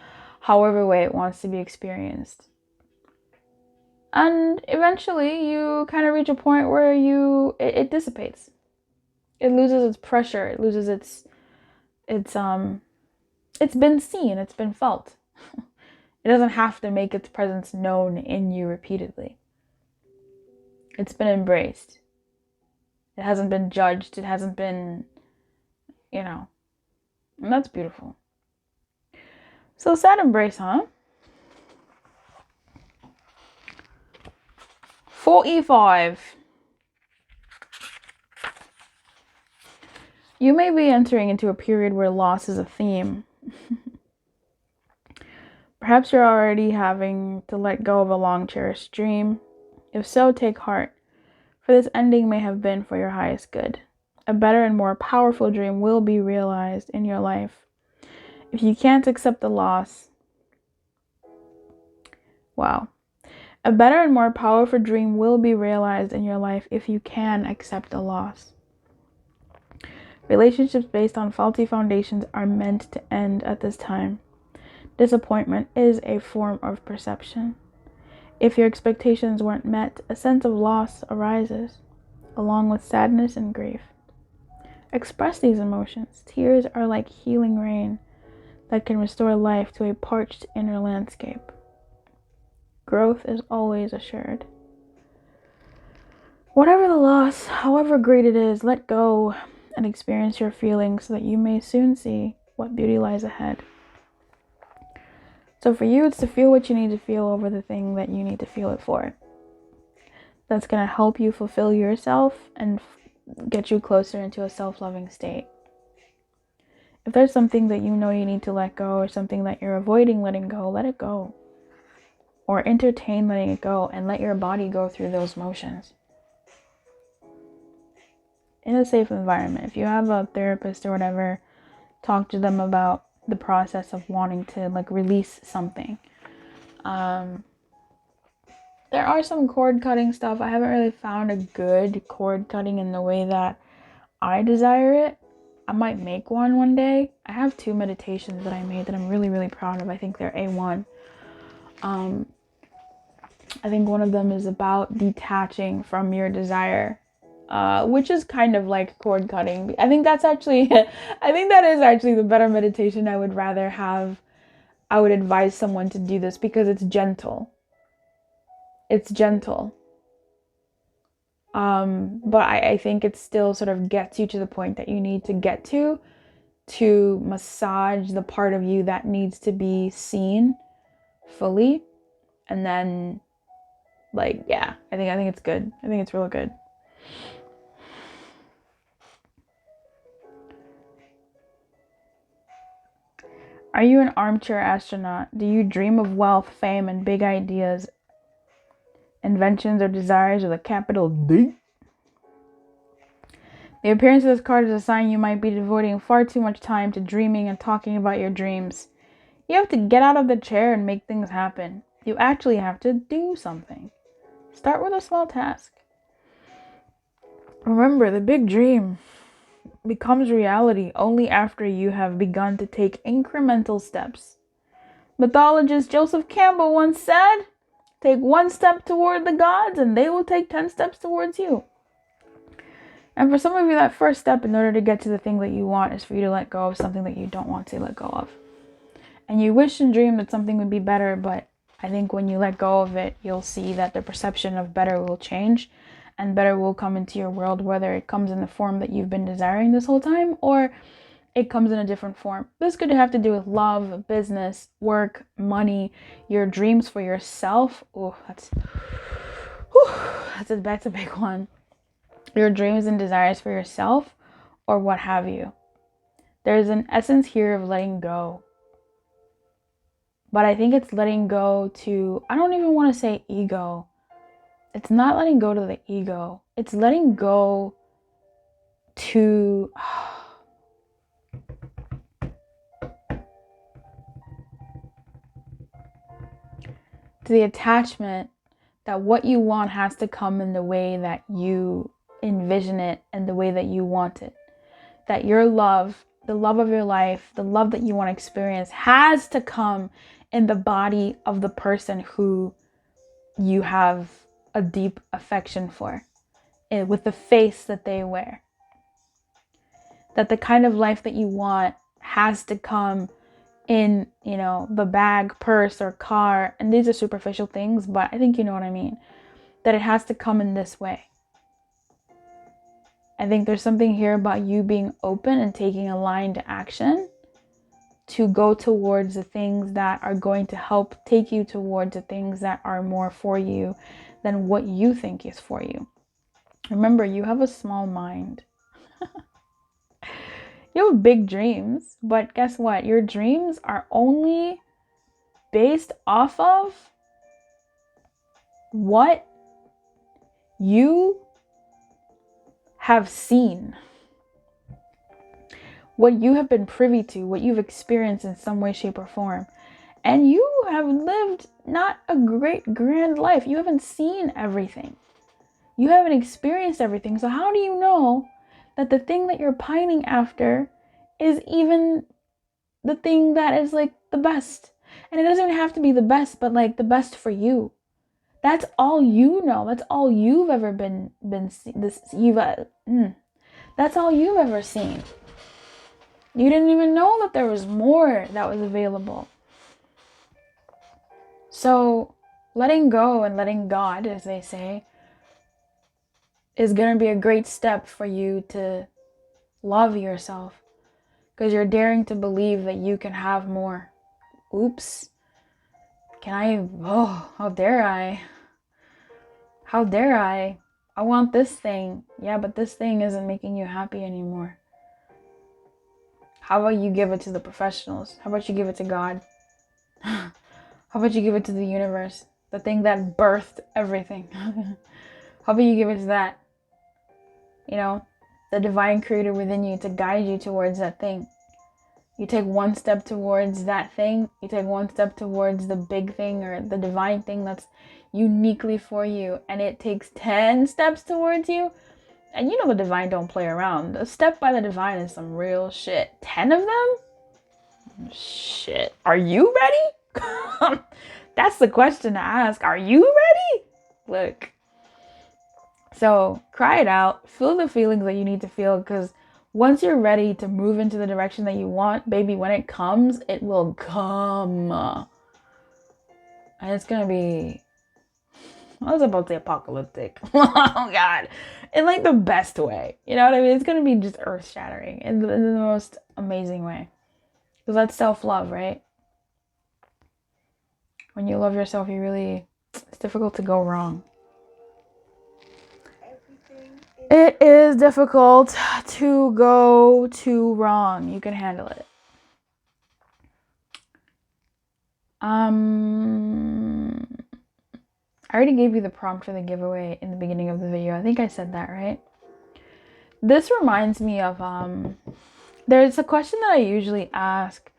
however way it wants to be experienced. And eventually you kind of reach a point where it dissipates. It loses its pressure. It loses it's been seen. It's been felt. It doesn't have to make its presence known in you repeatedly. It's been embraced. It hasn't been judged. It hasn't been, and that's beautiful. So sad embrace, huh? 45. You may be entering into a period where loss is a theme. Perhaps you're already having to let go of a long-cherished dream. If so, take heart, for this ending may have been for your highest good. A better and more powerful dream will be realized in your life. If you can't accept the loss, wow. A better and more powerful dream will be realized in your life if you can accept the loss. Relationships based on faulty foundations are meant to end at this time. Disappointment is a form of perception. If your expectations weren't met, a sense of loss arises, along with sadness and grief. Express these emotions. Tears are like healing rain that can restore life to a parched inner landscape. Growth is always assured. Whatever the loss, however great it is, let go and experience your feelings so that you may soon see what beauty lies ahead. So for you, it's to feel what you need to feel over the thing that you need to feel it for. That's going to help you fulfill yourself and get you closer into a self-loving state. If there's something that you know you need to let go or something that you're avoiding letting go, let it go. Or entertain letting it go and let your body go through those motions. In a safe environment. If you have a therapist or whatever, talk to them about the process of wanting to release something. There are some cord cutting stuff. I haven't really found a good cord cutting in the way that I desire it. I might make one day. I have 2 meditations that I made that I'm really, really proud of. I think they're A1. I think one of them is about detaching from your desire, which is kind of like cord cutting. I think that is actually the better meditation I would rather have. I would advise someone to do this because it's gentle. It's gentle. But I think it still sort of gets you to the point that you need to get to massage the part of you that needs to be seen fully. And then I think it's good. I think it's real good. Are you an armchair astronaut? Do you dream of wealth, fame, and big ideas, inventions, or desires with a capital D? The appearance of this card is a sign you might be devoting far too much time to dreaming and talking about your dreams. You have to get out of the chair and make things happen. You actually have to do something. Start with a small task. Remember, the big dream becomes reality only after you have begun to take incremental steps. Mythologist Joseph Campbell once said, "Take 1 step toward the gods and they will take 10 steps towards you." And for some of you, that first step in order to get to the thing that you want is for you to let go of something that you don't want to let go of. And you wish and dream that something would be better, but I think when you let go of it, you'll see that the perception of better will change and better will come into your world, whether it comes in the form that you've been desiring this whole time or it comes in a different form. This could have to do with love, business, work, money, your dreams for yourself. Oh, that's a big one. Your dreams and desires for yourself or what have you. There's an essence here of letting go. But I think it's letting go to, I don't even want to say ego. It's not letting go to the ego. It's letting go to the attachment that what you want has to come in the way that you envision it and the way that you want it. That your love, the love of your life, the love that you want to experience has to come in the body of the person who you have a deep affection for, with the face that they wear. That the kind of life that you want has to come in, you know, the bag, purse, or car. And these are superficial things, but I think you know what I mean. That it has to come in this way. I think there's something here about you being open and taking aligned action to go towards the things that are going to help take you towards the things that are more for you than what you think is for you. Remember, you have a small mind. You have big dreams, but guess what? Your dreams are only based off of what you have seen, what you have been privy to, what you've experienced in some way, shape, or form. And you have lived not a great, grand life. You haven't seen everything. You haven't experienced everything. So how do you know that the thing that you're pining after is even the thing that is like the best? And it doesn't even have to be the best, but like the best for you. That's all you know. That's all you've ever been that's all you've ever seen. You didn't even know that there was more that was available. So letting go and letting God, as they say, is going to be a great step for you to love yourself, because you're daring to believe that you can have more. Oops. How dare I? How dare I? I want this thing. Yeah, but this thing isn't making you happy anymore. How about you give it to the professionals? How about you give it to God? How about you give it to the universe? The thing that birthed everything. How about you give it to that? You know, the divine creator within you to guide you towards that thing. You take one step towards that thing. You take one step towards the big thing or the divine thing that's uniquely for you. And it takes 10 steps towards you. And you know the divine don't play around. A step by the divine is some real shit. 10 of them? Shit. Are you ready? That's the question to ask. Are you ready? Look. So cry it out. Feel the feelings that you need to feel, because once you're ready to move into the direction that you want, baby, when it comes, it will come. And it's going to be, I was about to say apocalyptic. Oh, God. In like the best way. You know what I mean? It's going to be just earth shattering in the most amazing way. Because that's self-love, right? When you love yourself, it's difficult to go wrong. It is difficult to go too wrong. You can handle it. I already gave you the prompt for the giveaway in the beginning of the video. I think I said that, right? This reminds me of, there's a question that I usually ask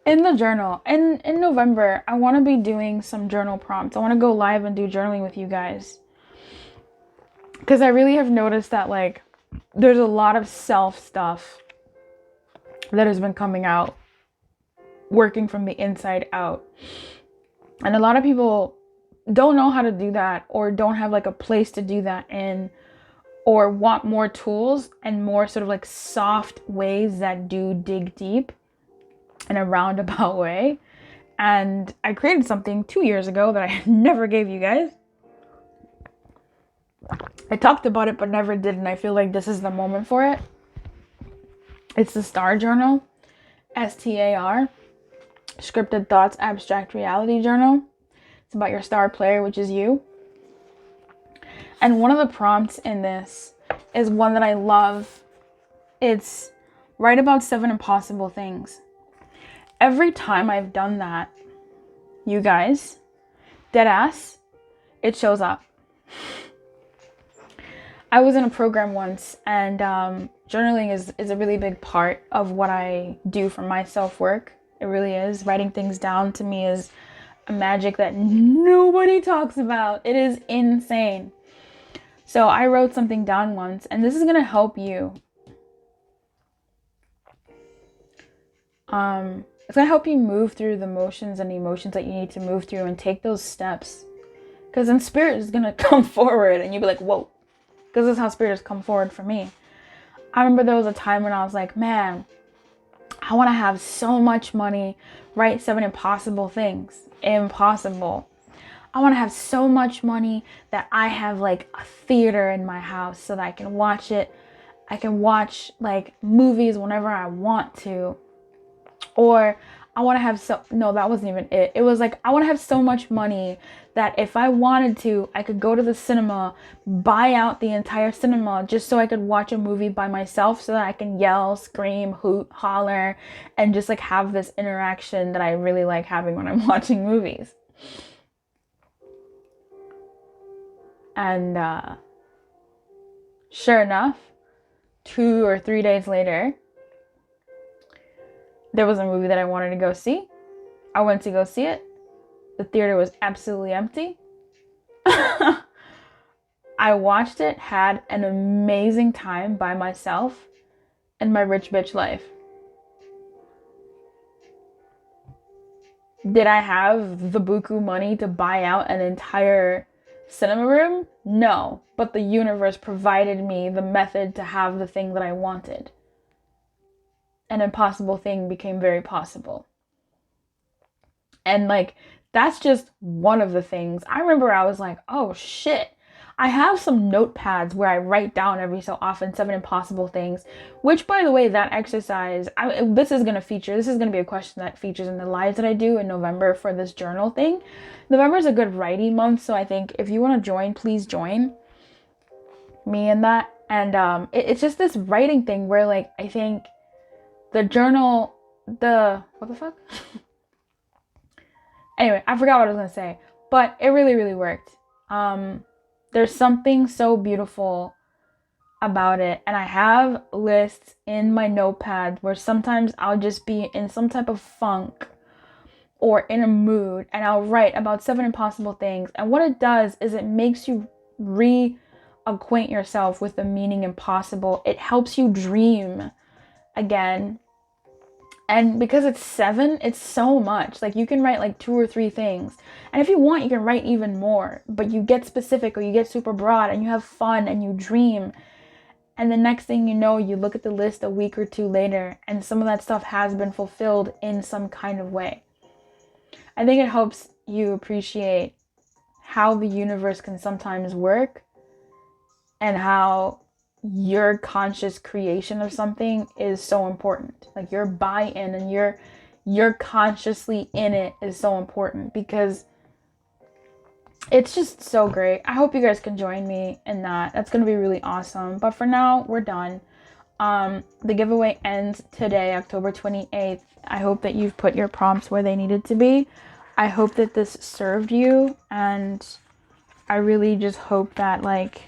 in the journal. In November, I want to be doing some journal prompts. I want to go live and do journaling with you guys. Because I really have noticed that, like, there's a lot of self stuff that has been coming out, working from the inside out. And a lot of people don't know how to do that, or don't have like a place to do that in, or want more tools and more sort of like soft ways that do dig deep in a roundabout way. And I created something 2 years ago that I never gave you guys. I talked about it but never did, and I feel like this is the moment for it. It's the Star Journal, STAR, Scripted Thoughts Abstract Reality Journal. It's about your star player, which is you. And one of the prompts in this is one that I love. It's write about 7 impossible things. Every time I've done that, you guys, dead ass, it shows up. I was in a program once, and journaling is a really big part of what I do for my self-work. It really is. Writing things down to me is a magic that nobody talks about. It is insane. So I wrote something down once, and this is going to help you. It's going to help you move through the motions and emotions that you need to move through and take those steps. Because then spirit is going to come forward and you'll be like, whoa. Because this is how spirit has come forward for me. I remember there was a time when I was like, man, I want to have so much money, write 7 impossible things. Impossible. I want to have so much money that I have like a theater in my house so that I can watch it. I can watch like movies whenever I want to. Or I want to have no, that wasn't even it. It was like, I want to have so much money that if I wanted to, I could go to the cinema, buy out the entire cinema just so I could watch a movie by myself so that I can yell, scream, hoot, holler, and just like have this interaction that I really like having when I'm watching movies. And sure enough, 2 or 3 days later, there was a movie that I wanted to go see. I went to go see it. The theater was absolutely empty. I watched it, had an amazing time by myself in my rich bitch life. Did I have the buku money to buy out an entire cinema room? No, but the universe provided me the method to have the thing that I wanted. An impossible thing became very possible. And like, that's just one of the things. I remember I was like, oh shit. I have some notepads where I write down every so often 7 impossible things, which by the way, that exercise, this is going to be a question that features in the lives that I do in November for this journal thing. November is a good writing month, so I think if you want to join, please join me in that. And it's just this writing thing where like, I think the journal, what the fuck? Anyway, I forgot what I was going to say, but it really, really worked. There's something so beautiful about it. And I have lists in my notepad where sometimes I'll just be in some type of funk or in a mood and I'll write about 7 impossible things. And what it does is it makes you reacquaint yourself with the meaning impossible. It helps you dream again. And because it's 7, it's so much. Like you can write like 2 or 3 things. And if you want, you can write even more. But you get specific or you get super broad and you have fun and you dream. And the next thing you know, you look at the list a week or 2 later and some of that stuff has been fulfilled in some kind of way. I think it helps you appreciate how the universe can sometimes work and how your conscious creation of something is so important. Like your buy-in and you're consciously in it is so important because it's just so great. I hope you guys can join me in that. That's going to be really awesome. But for now, we're done. The giveaway ends today, October 28th. I hope that you've put your prompts where they needed to be. I hope that this served you, and I really just hope that like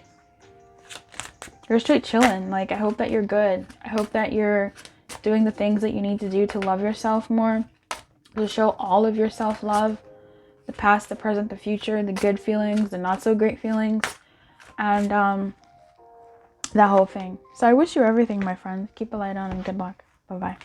you're straight chilling. Like, I hope that you're good. I hope that you're doing the things that you need to do to love yourself more, to show all of your self-love, the past, the present, the future, the good feelings, the not so great feelings, and that whole thing. So I wish you everything, my friend. Keep a light on and good luck. Bye-bye.